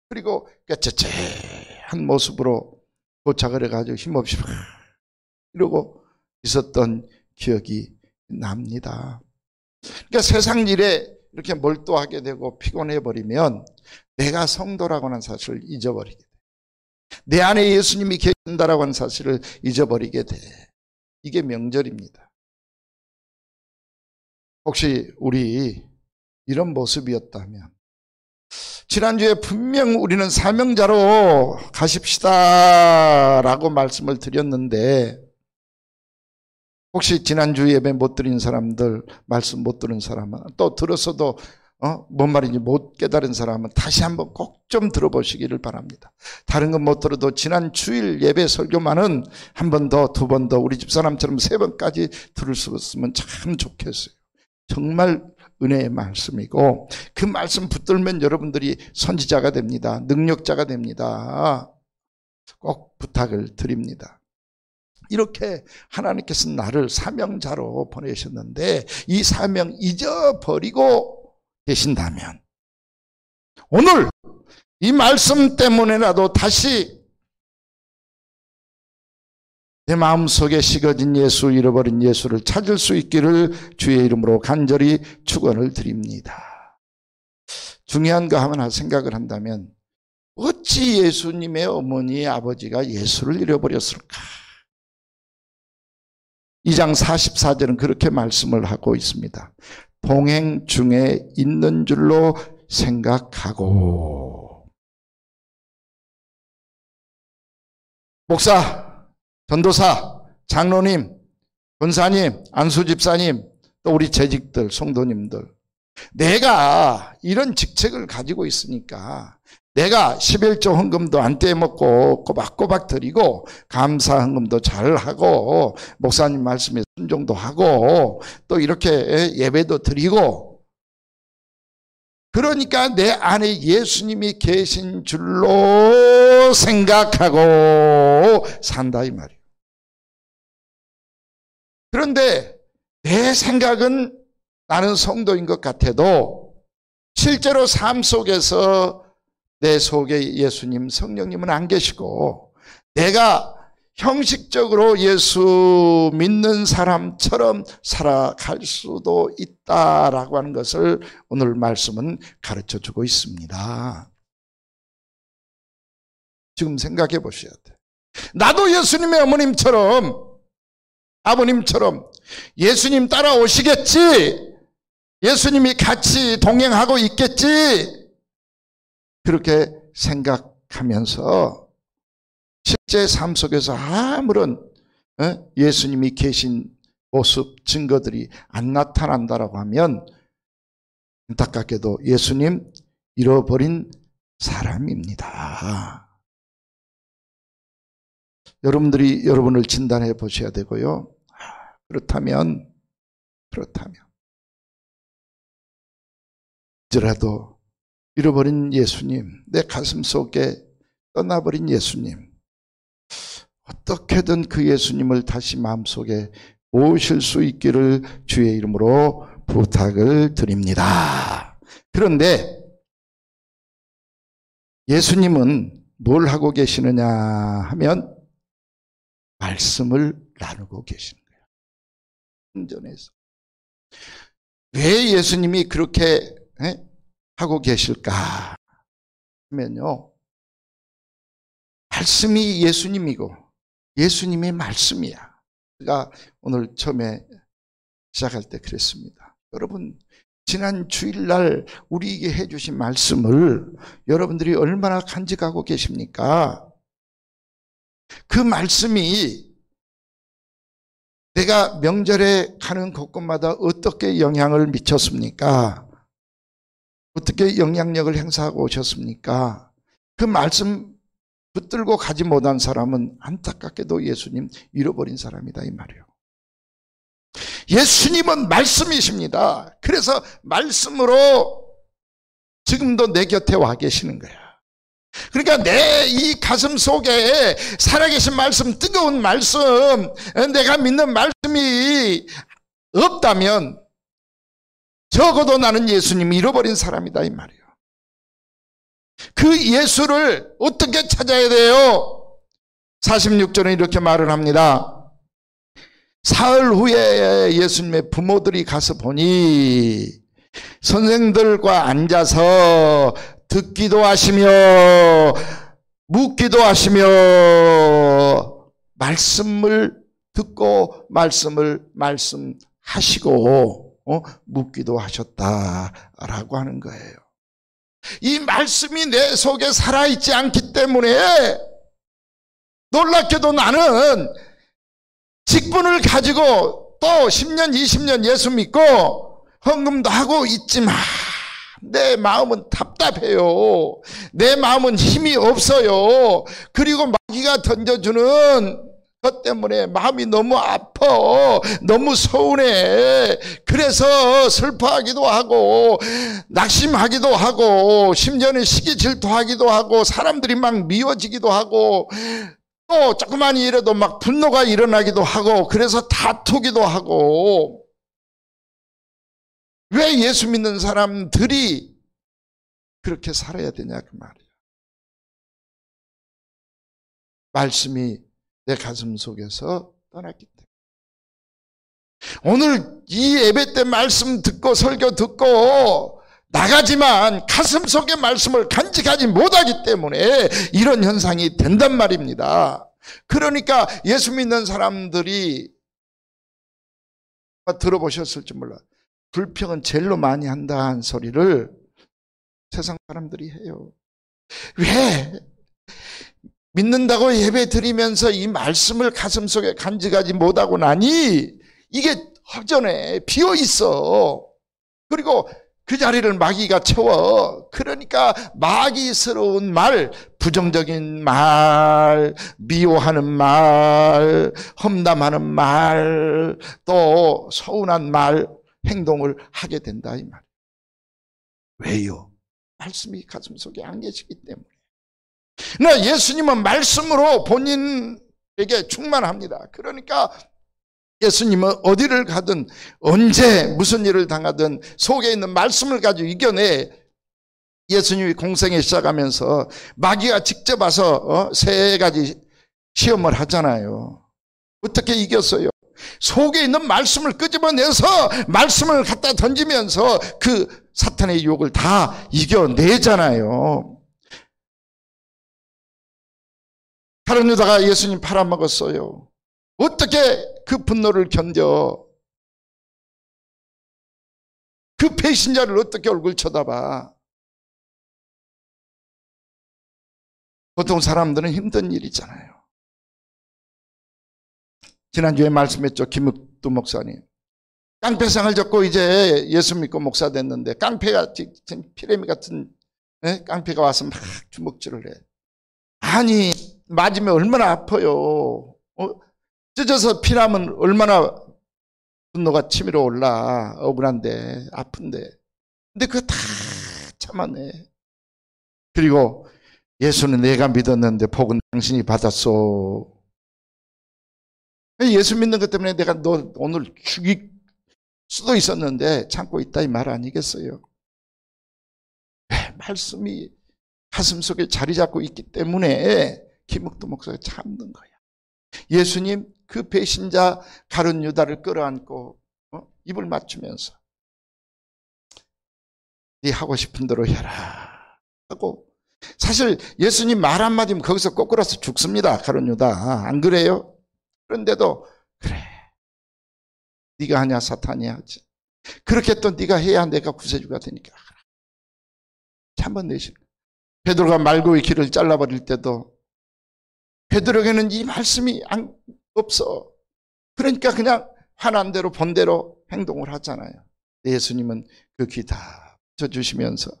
Speaker 2: 그리고 깨째째한 모습으로 도착을 해가지고 힘없이 막 이러고 있었던 기억이 납니다. 그러니까 세상 일에 이렇게 몰두하게 되고 피곤해 버리면 내가 성도라고 하는 사실을 잊어버리게 돼. 내 안에 예수님이 계신다라고 하는 사실을 잊어버리게 돼. 이게 명절입니다. 혹시 우리 이런 모습이었다면, 지난주에 분명 우리는 사명자로 가십시다 라고 말씀을 드렸는데, 혹시 지난주 예배 못 드린 사람들, 말씀 못 들은 사람은, 또 들었어도 뭔 말인지 못 깨달은 사람은 다시 한번 꼭 좀 들어보시기를 바랍니다. 다른 건 못 들어도 지난 주일 예배 설교만은 한 번 더, 두 번 더, 우리 집사람처럼 3번까지 들을 수 있으면 참 좋겠어요. 정말 은혜의 말씀이고, 그 말씀 붙들면 여러분들이 선지자가 됩니다. 능력자가 됩니다. 꼭 부탁을 드립니다. 이렇게 하나님께서 나를 사명자로 보내셨는데 이 사명 잊어버리고 계신다면, 오늘 이 말씀 때문에라도 다시 내 마음속에 식어진 예수, 잃어버린 예수를 찾을 수 있기를 주의 이름으로 간절히 축원을 드립니다. 중요한 거 하나 생각을 한다면, 어찌 예수님의 어머니 아버지가 예수를 잃어버렸을까? 2장 44절은 그렇게 말씀을 하고 있습니다. 동행 중에 있는 줄로 생각하고. 목사, 전도사, 장로님, 권사님, 안수집사님, 또 우리 재직들, 성도님들, 내가 이런 직책을 가지고 있으니까 내가 11조 헌금도 안 떼먹고 꼬박꼬박 드리고 감사 헌금도 잘하고 목사님 말씀에 순종도 하고 또 이렇게 예배도 드리고, 그러니까 내 안에 예수님이 계신 줄로 생각하고 산다 이 말이에요. 그런데 내 생각은 나는 성도인 것 같아도 실제로 삶 속에서 내 속에 예수님, 성령님은 안 계시고 내가 형식적으로 예수 믿는 사람처럼 살아갈 수도 있다라고 하는 것을 오늘 말씀은 가르쳐주고 있습니다. 지금 생각해 보셔야 돼요. 나도 예수님의 어머님처럼, 아버님처럼 예수님 따라오시겠지, 예수님이 같이 동행하고 있겠지, 그렇게 생각하면서 실제 삶 속에서 아무런 예수님이 계신 모습, 증거들이 안 나타난다라고 하면 안타깝게도 예수님 잃어버린 사람입니다. 여러분들이 여러분을 진단해 보셔야 되고요. 그렇다면 이제라도 잃어버린 예수님, 내 가슴 속에 떠나버린 예수님, 어떻게든 그 예수님을 다시 마음속에 모실 수 있기를 주의 이름으로 부탁을 드립니다. 그런데 예수님은 뭘 하고 계시느냐 하면 말씀을 나누고 계시는 거예요. 성전에서. 왜 예수님이 그렇게 하고 계실까 하면요, 말씀이 예수님이고 예수님이 말씀이야. 제가 오늘 처음에 시작할 때 그랬습니다. 여러분, 지난 주일날 우리에게 해주신 말씀을 여러분들이 얼마나 간직하고 계십니까? 그 말씀이 내가 명절에 가는 곳곳마다 어떻게 영향을 미쳤습니까? 어떻게 영향력을 행사하고 오셨습니까? 그 말씀 붙들고 가지 못한 사람은 안타깝게도 예수님 잃어버린 사람이다 이 말이에요. 예수님은 말씀이십니다. 그래서 말씀으로 지금도 내 곁에 와 계시는 거야. 그러니까 내 이 가슴 속에 살아계신 말씀, 뜨거운 말씀, 내가 믿는 말씀이 없다면 적어도 나는 예수님 잃어버린 사람이다 이 말이에요. 그 예수를 어떻게 찾아야 돼요? 46절은 이렇게 말을 합니다. 사흘 후에 예수님의 부모들이 가서 보니 선생들과 앉아서 듣기도 하시며 묻기도 하시며 말씀을 듣고 말씀을 말씀하시고 묻기도 하셨다라고 하는 거예요. 이 말씀이 내 속에 살아있지 않기 때문에 놀랍게도 나는 직분을 가지고 또 10년 20년 예수 믿고 헌금도 하고 있지만 내 마음은 답답해요. 내 마음은 힘이 없어요. 그리고 마귀가 던져주는 것 때문에 마음이 너무 아파, 너무 서운해. 그래서 슬퍼하기도 하고 낙심하기도 하고 심지어는 시기 질투하기도 하고 사람들이 막 미워지기도 하고 또 조그만 일에도 막 분노가 일어나기도 하고 그래서 다투기도 하고. 왜 예수 믿는 사람들이 그렇게 살아야 되냐 그 말이에요. 말씀이 내 가슴 속에서 떠났기 때문에. 오늘 이 예배 때 말씀 듣고 설교 듣고 나가지만 가슴 속의 말씀을 간직하지 못하기 때문에 이런 현상이 된단 말입니다. 그러니까 예수 믿는 사람들이 들어보셨을지 몰라. 불평은 제일로 많이 한다는 소리를 세상 사람들이 해요. 왜? 믿는다고 예배 드리면서 이 말씀을 가슴속에 간직하지 못하고 나니 이게 허전해, 비어 있어. 그리고 그 자리를 마귀가 채워. 그러니까 마귀스러운 말, 부정적인 말, 미워하는 말, 험담하는 말, 또 서운한 말, 행동을 하게 된다 이 말. 왜요? 말씀이 가슴속에 안 계시기 때문에. 그러나 예수님은 말씀으로 본인에게 충만합니다. 그러니까 예수님은 어디를 가든 언제 무슨 일을 당하든 속에 있는 말씀을 가지고 이겨내. 예수님이 공생에 시작하면서 마귀가 직접 와서 3가지 시험을 하잖아요. 어떻게 이겼어요? 속에 있는 말씀을 끄집어내서 말씀을 갖다 던지면서 그 사탄의 유혹을 다 이겨내잖아요. 가룟 유다가 예수님 팔아먹었어요. 어떻게 그 분노를 견뎌? 그 배신자를 어떻게 얼굴 쳐다봐? 보통 사람들은 힘든 일이잖아요. 지난주에 말씀했죠. 김흑두 목사님. 깡패상을 졌고 이제 예수 믿고 목사 됐는데 깡패가 피레미 같은 깡패가 와서 막 주먹질을 해. 아니 맞으면 얼마나 아파요. 찢어서 피나면 얼마나 분노가 치밀어 올라. 억울한데 아픈데. 근데 그거 다 참아내. 그리고 예수는 내가 믿었는데 복은 당신이 받았소. 예수 믿는 것 때문에 내가 너 오늘 죽일 수도 있었는데 참고 있다 이 말 아니겠어요? 말씀이 가슴속에 자리 잡고 있기 때문에 김흑두 목사가 참는 거야. 예수님 그 배신자 가룟 유다를 끌어안고 입을 맞추면서 네 하고 싶은 대로 해라 하고. 사실 예수님 말 한마디면 거기서 꼬꾸라서 죽습니다. 가룟 유다. 안 그래요? 그런데도 그래 네가 하냐 사탄이 하지. 그렇게 또 네가 해야 내가 구세주가 되니까 한번 내실. 베드로가 말고의 길을 잘라버릴 때도 베드로에게는 이 말씀이 없어. 그러니까 그냥 화난 대로 본 대로 행동을 하잖아요. 예수님은 그 귀 다 붙여주시면서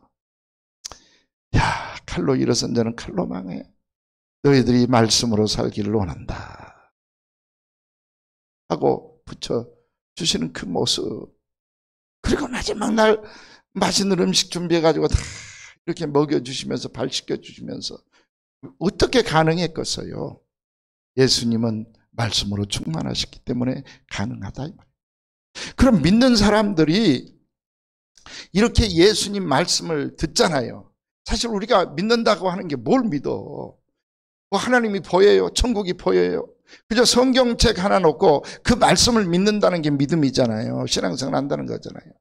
Speaker 2: 야 칼로 일어선 자는 칼로 망해. 너희들이 말씀으로 살기를 원한다 하고 붙여주시는 그 모습. 그리고 마지막 날 맛있는 음식 준비해가지고 다 이렇게 먹여주시면서 발 씻겨주시면서 어떻게 가능했겠어요? 예수님은 말씀으로 충만하셨기 때문에 가능하다. 그럼 믿는 사람들이 이렇게 예수님 말씀을 듣잖아요. 사실 우리가 믿는다고 하는 게 뭘 믿어? 뭐 하나님이 보여요? 천국이 보여요? 그저 성경책 하나 놓고 그 말씀을 믿는다는 게 믿음이잖아요. 신앙생활 한다는 거잖아요.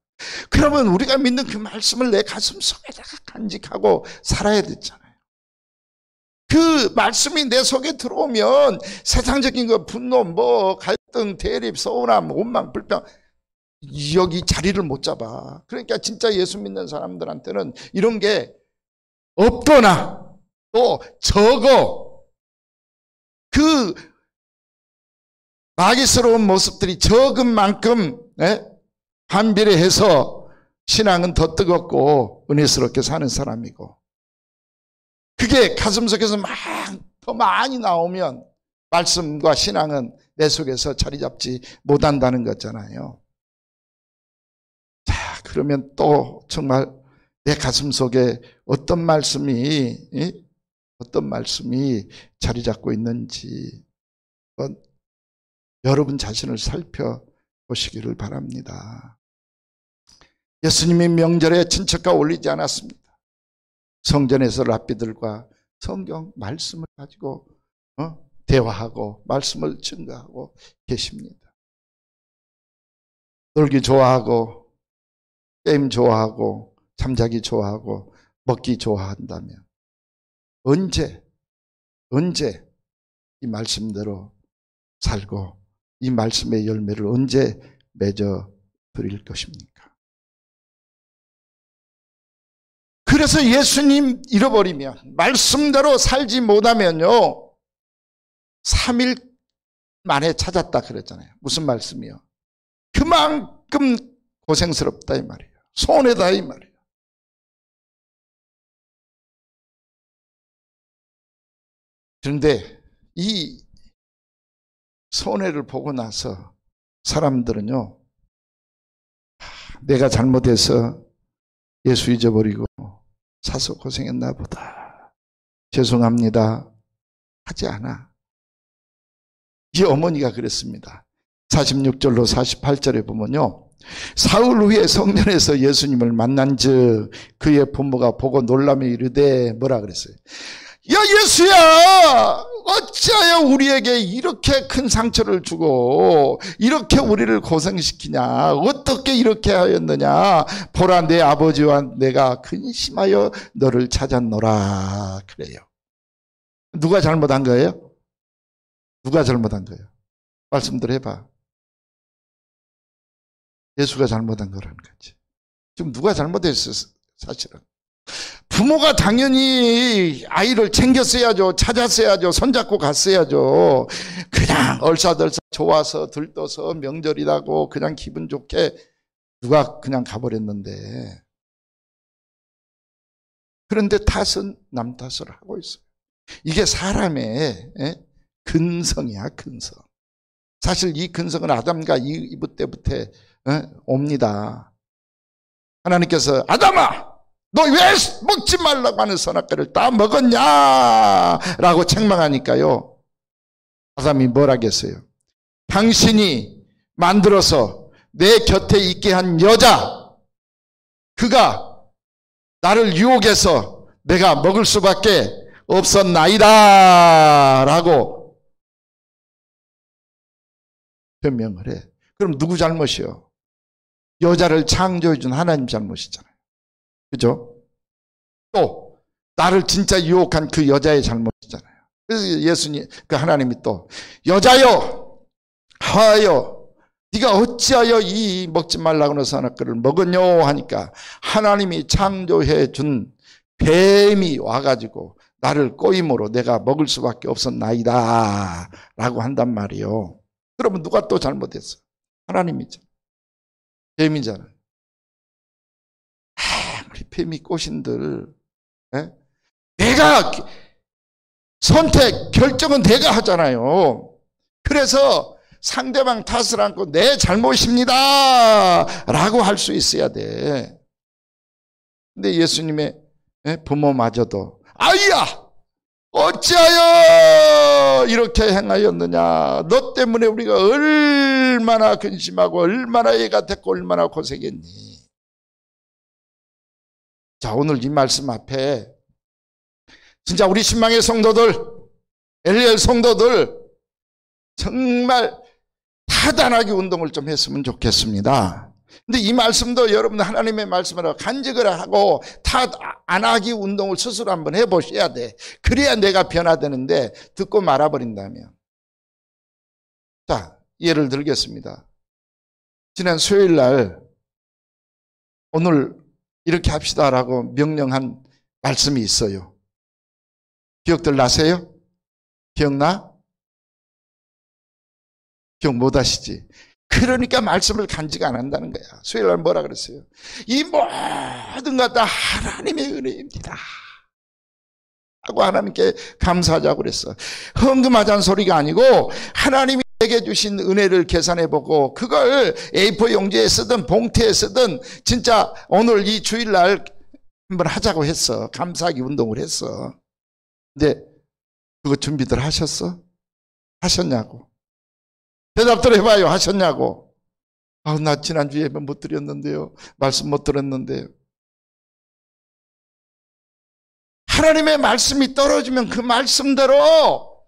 Speaker 2: 그러면 우리가 믿는 그 말씀을 내 가슴 속에다가 간직하고 살아야 되잖아요. 그 말씀이 내 속에 들어오면 세상적인 거, 분노, 뭐 갈등, 대립, 서운함, 원망, 불평 여기 자리를 못 잡아. 그러니까 진짜 예수 믿는 사람들한테는 이런 게 없거나 또 적어. 그 마귀스러운 모습들이 적은 만큼 반비례해서 신앙은 더 뜨겁고 은혜스럽게 사는 사람이고, 그게 가슴속에서 더 많이 나오면 말씀과 신앙은 내 속에서 자리 잡지 못한다는 거잖아요. 자, 그러면 또 정말 내 가슴 속에 어떤 말씀이 자리 잡고 있는지 여러분 자신을 살펴보시기를 바랍니다. 예수님이 명절에 친척과 올리지 않았습니다. 성전에서 랍비들과 성경 말씀을 가지고 대화하고 말씀을 증거하고 계십니다. 놀기 좋아하고 게임 좋아하고 잠자기 좋아하고 먹기 좋아한다면 언제 이 말씀대로 살고 이 말씀의 열매를 언제 맺어 드릴 것입니까? 그래서 예수님 잃어버리면, 말씀대로 살지 못하면요 3일 만에 찾았다 그랬잖아요. 무슨 말씀이요? 그만큼 고생스럽다 이 말이에요. 손해다 이 말이에요. 그런데 이 손해를 보고 나서 사람들은요, 내가 잘못해서 예수 잊어버리고 사서 고생했나 보다, 죄송합니다 하지 않아. 이 어머니가 그랬습니다. 46절로 48절에 보면요, 사흘 후에 성전에서 예수님을 만난즉 그의 부모가 보고 놀라며 이르되 뭐라 그랬어요? 야 예수야, 어찌하여 우리에게 이렇게 큰 상처를 주고 이렇게 우리를 고생시키냐? 어떻게 이렇게 하였느냐? 보라, 내 아버지와 내가 근심하여 너를 찾았노라 그래요. 누가 잘못한 거예요? 누가 잘못한 거예요? 말씀들 해봐. 예수가 잘못한 거라는 거지. 지금 누가 잘못했어? 사실은 부모가 당연히 아이를 챙겼어야죠. 찾았어야죠. 손잡고 갔어야죠. 그냥 얼싸들싸 좋아서 들떠서 명절이라고 그냥 기분 좋게 누가 그냥 가버렸는데, 그런데 탓은 남 탓을 하고 있어요. 이게 사람의 근성이야, 근성. 사실 이 근성은 아담과 이브 때부터 옵니다. 하나님께서 아담아, 너 왜 먹지 말라고 하는 선악과를 다 먹었냐? 라고 책망하니까요, 아담이 뭘 하겠어요? 당신이 만들어서 내 곁에 있게 한 여자, 그가 나를 유혹해서 내가 먹을 수밖에 없었나이다 라고 변명을 해. 그럼 누구 잘못이요? 여자를 창조해 준 하나님 잘못이잖아요. 그죠? 또 나를 진짜 유혹한 그 여자의 잘못이잖아요. 그래서 예수님, 그 하나님이 또 여자여, 하여, 네가 어찌하여 이 먹지 말라고 하는 선악과를 먹었뇨 하니까 하나님이 창조해 준 뱀이 와가지고 나를 꼬임으로 내가 먹을 수밖에 없었나이다 라고 한단 말이에요. 그러면 누가 또 잘못했어? 하나님이죠. 뱀이잖아요. 우리 뱀이 꼬신들, 내가 선택, 결정은 내가 하잖아요. 그래서 상대방 탓을 안고 내 잘못입니다 라고 할 수 있어야 돼. 근데 예수님의 부모마저도 아이야, 어찌하여 이렇게 행하였느냐? 너 때문에 우리가 얼마나 근심하고 얼마나 애가 됐고 얼마나 고생했니? 자, 오늘 이 말씀 앞에 진짜 우리 신망의 성도들, 엘리엘 성도들 정말 타단하게 운동을 좀 했으면 좋겠습니다. 근데 이 말씀도 여러분 하나님의 말씀으로 간직을 하고 타안하기 운동을 스스로 한번 해보셔야 돼. 그래야 내가 변화되는데 듣고 말아버린다면. 자, 예를 들겠습니다. 지난 수요일 날 오늘 이렇게 합시다라고 명령한 말씀이 있어요. 기억들 나세요? 기억나? 기억 못 하시지? 그러니까 말씀을 간직 안 한다는 거야. 수요일 날 뭐라 그랬어요? 이 모든 것 다 하나님의 은혜입니다 하고 하나님께 감사하자고 그랬어. 헌금하자는 소리가 아니고 하나님이 내게 주신 은혜를 계산해보고 그걸 A4 용지에 쓰든 봉투에 쓰든 진짜 오늘 이 주일날 한번 하자고 했어. 감사하기 운동을 했어. 근데 그거 준비들 하셨어? 하셨냐고. 대답들 해봐요. 하셨냐고. 나 지난주에 예배 못 드렸는데요. 말씀 못 들었는데요. 하나님의 말씀이 떨어지면 그 말씀대로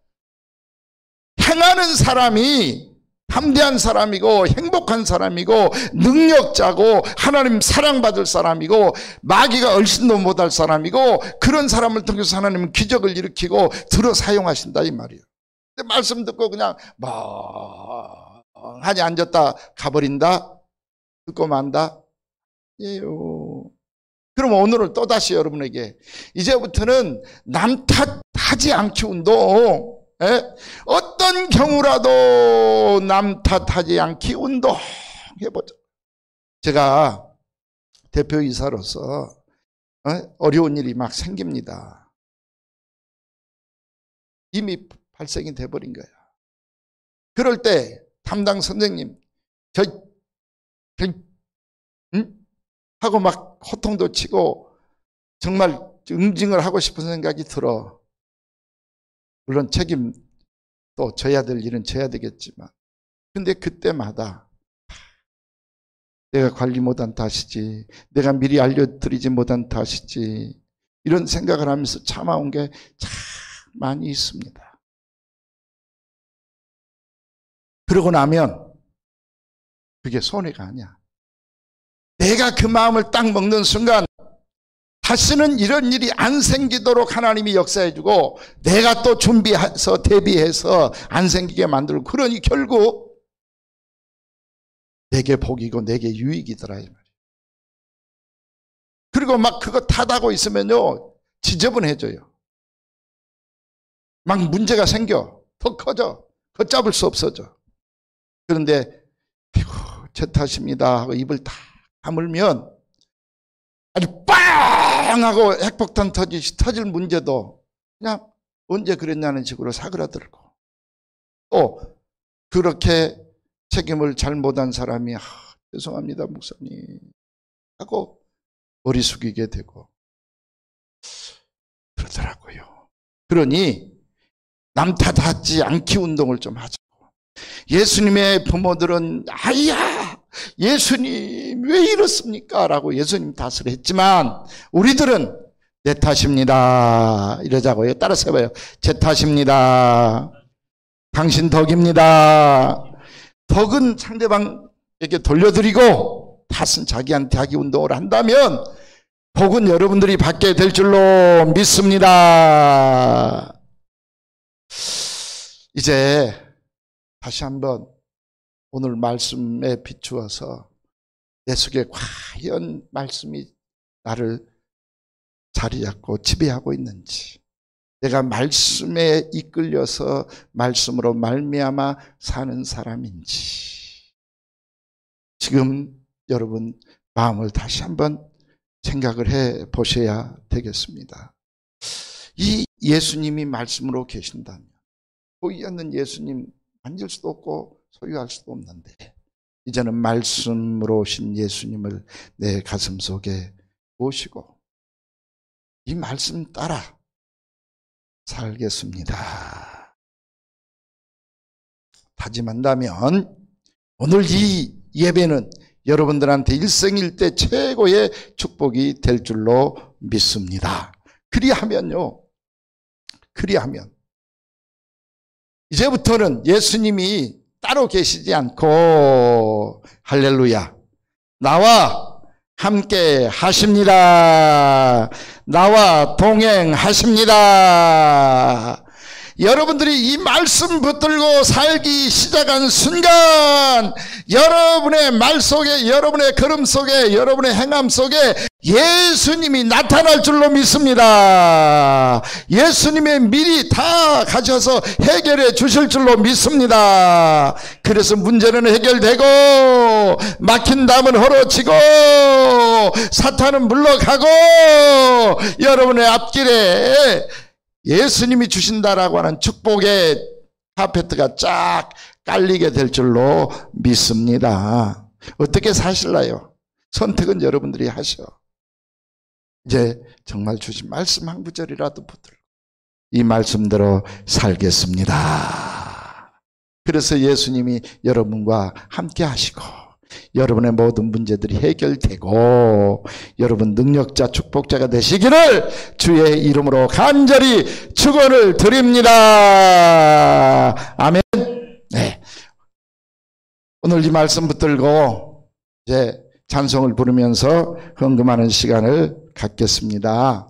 Speaker 2: 행하는 사람이 담대한 사람이고 행복한 사람이고 능력자고 하나님 사랑받을 사람이고 마귀가 얼씬도 못할 사람이고 그런 사람을 통해서 하나님은 기적을 일으키고 들어 사용하신다 이 말이에요. 근데 말씀 듣고 그냥 멍하니 앉았다 가버린다? 듣고 만다? 예요. 그럼 오늘은 또다시 여러분에게 이제부터는 남 탓하지 않기 운동, 어떤 경우라도 남 탓하지 않기 운동 해보자. 제가 대표이사로서 어려운 일이 막 생깁니다. 이미 발생이 돼버린 거야. 그럴 때 담당 선생님 하고 막 호통도 치고 정말 응징을 하고 싶은 생각이 들어. 물론 책임도 져야 될 일은 져야 되겠지만 근데 그때마다 내가 관리 못한 탓이지, 내가 미리 알려드리지 못한 탓이지, 이런 생각을 하면서 참아온 게 참 많이 있습니다. 그러고 나면 그게 손해가 아니야. 내가 그 마음을 딱 먹는 순간 다시는 이런 일이 안 생기도록 하나님이 역사해주고 내가 또 준비해서 대비해서 안 생기게 만들고, 그러니 결국 내게 복이고 내게 유익이더라 이 말이에요. 그리고 막 그거 탓하고 있으면요 지저분해져요. 막 문제가 생겨 더 커져. 걷잡을 수 없어져. 그런데 제 탓입니다 하고 입을 다 다물면 아주 빵 하고 핵폭탄 터질 문제도 그냥 언제 그랬냐는 식으로 사그라들고, 또 그렇게 책임을 잘못한 사람이 죄송합니다 목사님 하고 머리 숙이게 되고 그러더라고요. 그러니 남 탓하지 않기 운동을 좀 하자고. 예수님의 부모들은 아야 예수님 왜 이렇습니까? 라고 예수님 탓을 했지만 우리들은 내 탓입니다 이러자고요. 따라서 해봐요. 제 탓입니다. 당신 덕입니다. 덕은 상대방에게 돌려드리고 탓은 자기한테 하기 운동을 한다면 복은 여러분들이 받게 될 줄로 믿습니다. 이제 다시 한번 오늘 말씀에 비추어서 내 속에 과연 말씀이 나를 자리 잡고 지배하고 있는지, 내가 말씀에 이끌려서 말씀으로 말미암아 사는 사람인지 지금 여러분 마음을 다시 한번 생각을 해 보셔야 되겠습니다. 이 예수님이 말씀으로 계신다면 보이지 않는 예수님 만질 수도 없고 소유할 수도 없는데 이제는 말씀으로 오신 예수님을 내 가슴 속에 모시고 이 말씀 따라 살겠습니다. 다짐한다면 오늘 이 예배는 여러분들한테 일생일대 최고의 축복이 될 줄로 믿습니다. 그리하면요 그리하면 이제부터는 예수님이 따로 계시지 않고 할렐루야 나와 함께 하십니다. 나와 동행하십니다. 여러분들이 이 말씀 붙들고 살기 시작한 순간 여러분의 말 속에, 여러분의 걸음 속에, 여러분의 행함 속에 예수님이 나타날 줄로 믿습니다. 예수님의 미리 다 가셔서 해결해 주실 줄로 믿습니다. 그래서 문제는 해결되고 막힌 담은 헐어지고 사탄은 물러가고 여러분의 앞길에 예수님이 주신다라고 하는 축복의 카페트가 쫙 깔리게 될 줄로 믿습니다. 어떻게 사실래요? 선택은 여러분들이 하셔. 이제 정말 주신 말씀 한 구절이라도 붙들고 이 말씀대로 살겠습니다. 그래서 예수님이 여러분과 함께 하시고 여러분의 모든 문제들이 해결되고 여러분 능력자 축복자가 되시기를 주의 이름으로 간절히 축원을 드립니다. 아멘. 네. 오늘 이 말씀 붙들고 이제 찬송을 부르면서 헌금하는 시간을 갖겠습니다.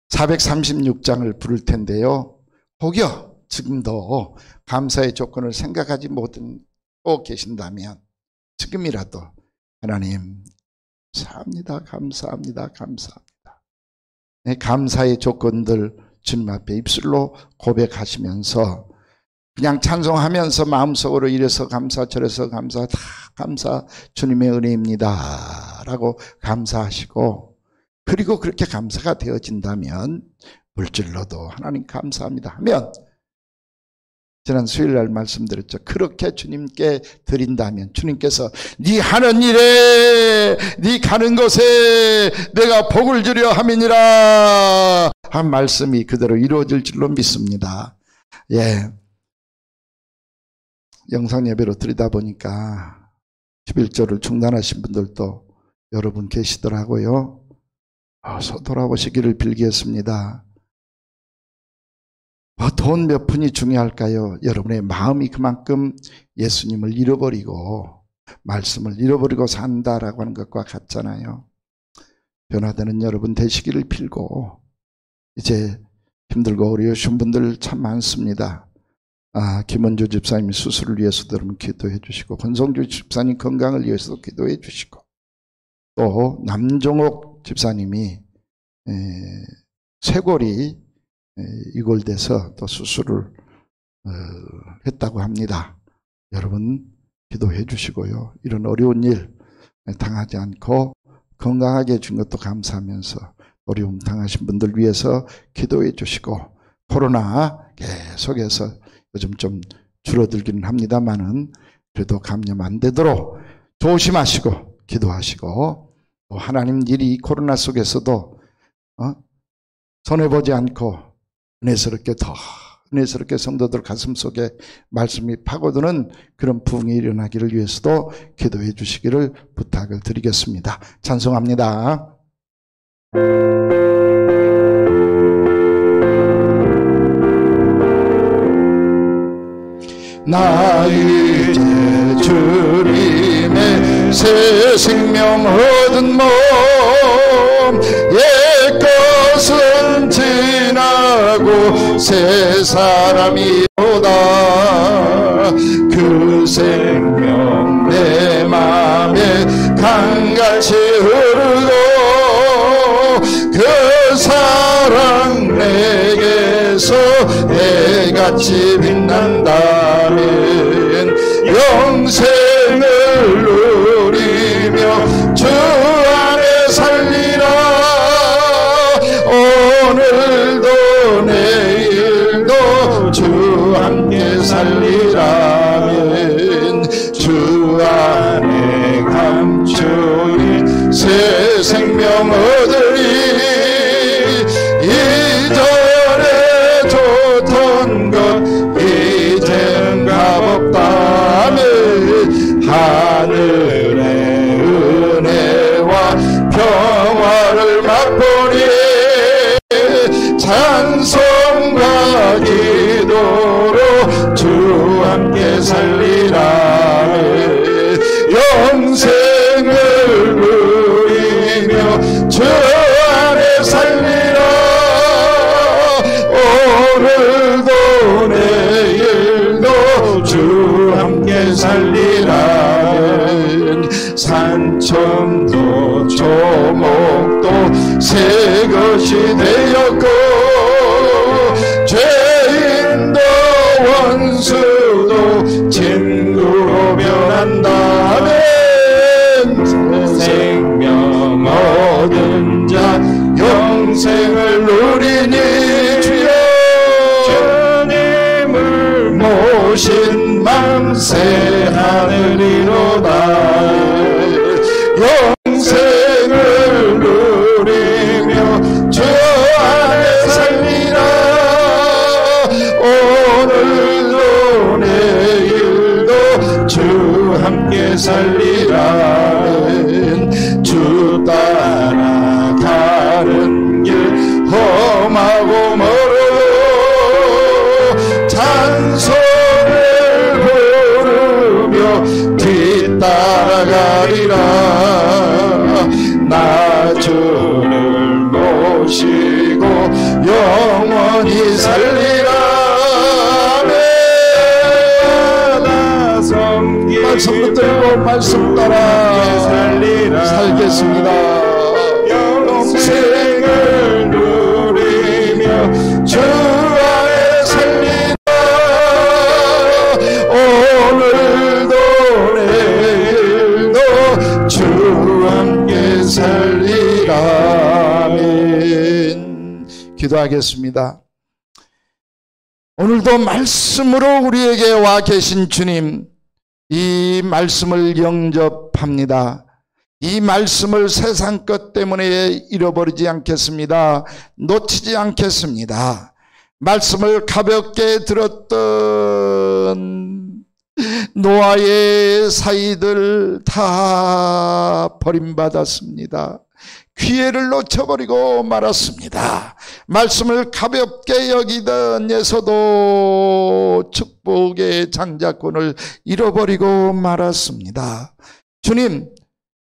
Speaker 2: 436장을 부를 텐데요. 혹여 지금도 감사의 조건을 생각하지 못하고 계신다면 지금이라도 하나님 감사합니다. 감사합니다. 감사합니다. 네, 감사의 조건들 주님 앞에 입술로 고백하시면서 그냥 찬송하면서 마음속으로 이래서 감사 저래서 감사 다 감사 주님의 은혜입니다 라고 감사하시고 그리고 그렇게 감사가 되어진다면 물질로도 하나님 감사합니다 하면 지난 수요일날 말씀드렸죠. 그렇게 주님께 드린다면 주님께서 네 하는 일에 네 가는 곳에 내가 복을 주려 함이니라 한 말씀이 그대로 이루어질 줄로 믿습니다. 예, 영상 예배로 드리다 보니까 11조를 중단하신 분들도 여러분 계시더라고요. 어서 돌아오시기를 빌겠습니다. 돈 몇 푼이 중요할까요? 여러분의 마음이 그만큼 예수님을 잃어버리고 말씀을 잃어버리고 산다라고 하는 것과 같잖아요. 변화되는 여러분 되시기를 빌고 이제 힘들고 어려우신 분들 참 많습니다. 김원주 집사님 수술을 위해서도 여러분 기도해 주시고 권성주 집사님 건강을 위해서도 기도해 주시고 또 남종옥 집사님이 쇄골이 이골돼서 또 수술을 했다고 합니다. 여러분 기도해 주시고요. 이런 어려운 일 당하지 않고 건강하게 해준 것도 감사하면서 어려움 당하신 분들 위해서 기도해 주시고 코로나 계속해서 요즘 좀 줄어들기는 합니다만은 그래도 감염 안 되도록 조심하시고 기도하시고 또 하나님 일이 코로나 속에서도 손해보지 않고 은혜스럽게 더 은혜스럽게 성도들 가슴 속에 말씀이 파고드는 그런 부흥이 일어나기를 위해서도 기도해 주시기를 부탁을 드리겠습니다. 찬송합니다. 나 이제 주님의 새 생명 얻은 몸 옛것은 지나고 새 사람이로다 그 생명 내 맘에 강같이 흐르고 그 사랑 내게서 해같이 빛난다면 영생을 누리며 주 안에 살리라 오늘도 내일도 주 함께 살리라면 주 안에 감추인 새 생명 얻으리 이전에 좋던 것 이젠 값없다면 하늘의 은혜와 평화를 맛보니 찬송 영생을 누리며 주 안에 살리라. 오늘도 내일도 주 함께 살리라. 산천도 조목도 새 것이 되었고 죄인도 원수도 친구로 변한다면 생명 얻은 자 영생을 누리니 주여 주님을 모신 만세 하늘이로다. 영생을 누리며 주 안에 살리라. 오늘도 내일도 주 함께 살리라. 주 따라가는 길 험하고 멀어도 찬송을 부르며 뒤따라가리라. 나 주를 모시고 영원히 살리라. 나 섬기며 말씀 붙들고 말씀 따라 살겠습니다. 영생을 누리며 주 안에 살리라. 오늘도 내일도 주 함께 살리라. 아멘. 기도하겠습니다. 오늘도 말씀으로 우리에게 와 계신 주님, 이 말씀을 영접합니다. 이 말씀을 세상 것 때문에 잃어버리지 않겠습니다. 놓치지 않겠습니다. 말씀을 가볍게 들었던 노아의 사이들 다 버림받았습니다. 기회를 놓쳐버리고 말았습니다. 말씀을 가볍게 여기던 예서도 축복의 장자권을 잃어버리고 말았습니다. 주님,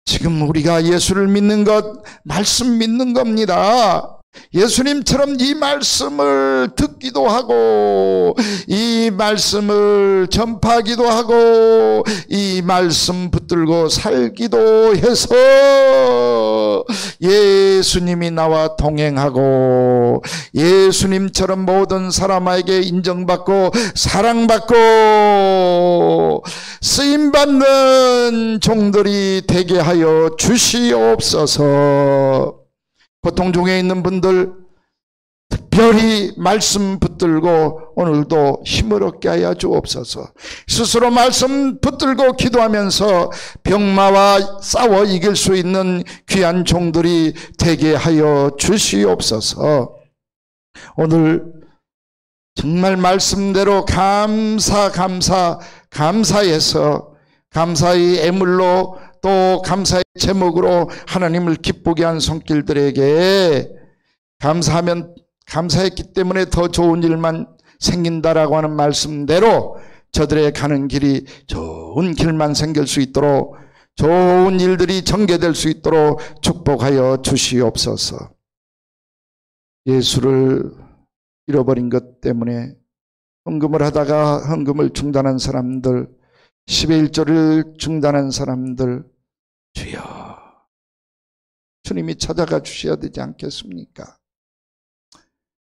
Speaker 2: 지금 우리가 예수를 믿는 것, 말씀 믿는 겁니다. 예수님처럼 이 말씀을 듣기도 하고 이 말씀을 전파하기도 하고 이 말씀 붙들고 살기도 해서 예수님이 나와 동행하고 예수님처럼 모든 사람에게 인정받고 사랑받고 쓰임받는 종들이 되게 하여 주시옵소서. 고통 중에 있는 분들 특별히 말씀 붙들고 오늘도 힘을 얻게 하여 주옵소서. 스스로 말씀 붙들고 기도하면서 병마와 싸워 이길 수 있는 귀한 종들이 되게 하여 주시옵소서. 오늘 정말 말씀대로 감사해서 감사의 애물로 또 감사의 제목으로 하나님을 기쁘게 한 손길들에게 감사했기 때문에 더 좋은 일만 생긴다라고 하는 말씀대로 저들의 가는 길이 좋은 길만 생길 수 있도록 좋은 일들이 전개될 수 있도록 축복하여 주시옵소서. 예수를 잃어버린 것 때문에 헌금을 하다가 헌금을 중단한 사람들, 10의 1조를 중단한 사람들, 주여 주님이 찾아가 주셔야 되지 않겠습니까?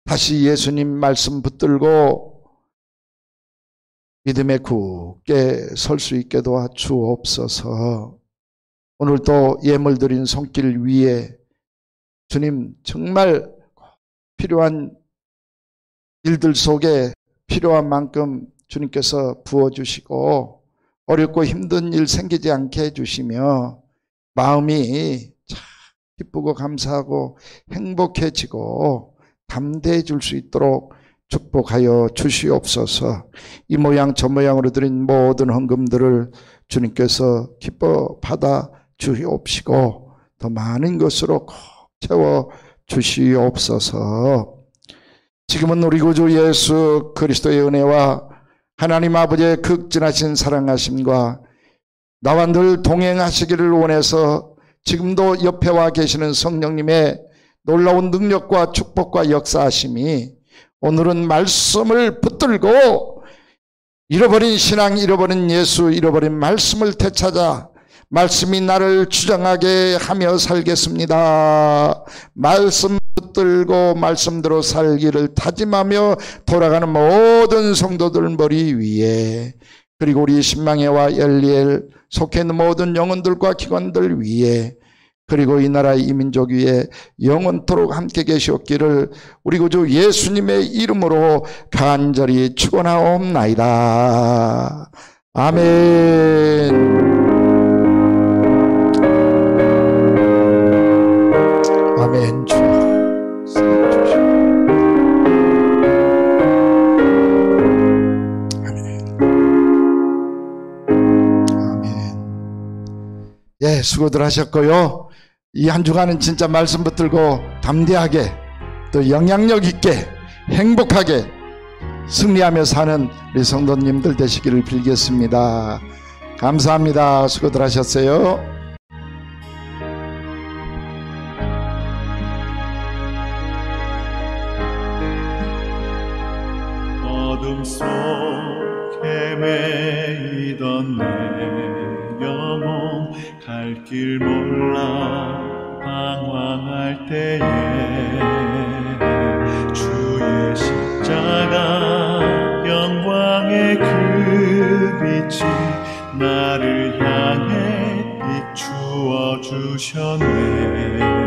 Speaker 2: 다시 예수님 말씀 붙들고 믿음에 굳게 설 수 있게 도와주옵소서. 오늘도 예물 드린 손길 위에 주님 정말 필요한 일들 속에 필요한 만큼 주님께서 부어주시고 어렵고 힘든 일 생기지 않게 해주시며 마음이 참 기쁘고 감사하고 행복해지고 담대해질 수 있도록 축복하여 주시옵소서. 이 모양 저 모양으로 드린 모든 헌금들을 주님께서 기뻐 받아 주옵시고 더 많은 것으로 꼭 채워 주시옵소서. 지금은 우리 구주 예수 그리스도의 은혜와 하나님 아버지의 극진하신 사랑하심과 나와 늘 동행하시기를 원해서 지금도 옆에 와 계시는 성령님의 놀라운 능력과 축복과 역사하심이 오늘은 말씀을 붙들고 잃어버린 신앙, 잃어버린 예수, 잃어버린 말씀을 되찾아 말씀이 나를 주장하게 하며 살겠습니다. 말씀 붙들고 말씀대로 살기를 다짐하며 돌아가는 모든 성도들 머리 위에, 그리고 우리 신망회와 엘리엘 속해 있는 모든 영혼들과 기관들 위에, 그리고 이 나라 이 민족 위에 영원토록 함께 계시옵기를 우리 구주 예수님의 이름으로 간절히 축원하옵나이다. 아멘. 아멘. 예, 수고들 하셨고요. 이 한 주간은 진짜 말씀 붙들고 담대하게 또 영향력 있게 행복하게 승리하며 사는 우리 성도님들 되시기를 빌겠습니다. 감사합니다. 수고들 하셨어요.
Speaker 4: 어둠 속 헤매이던 내 영혼 갈 길 몰라 방황할 때에 주의 십자가 영광의 그 빛이 나를 향해 비추어 주셨네.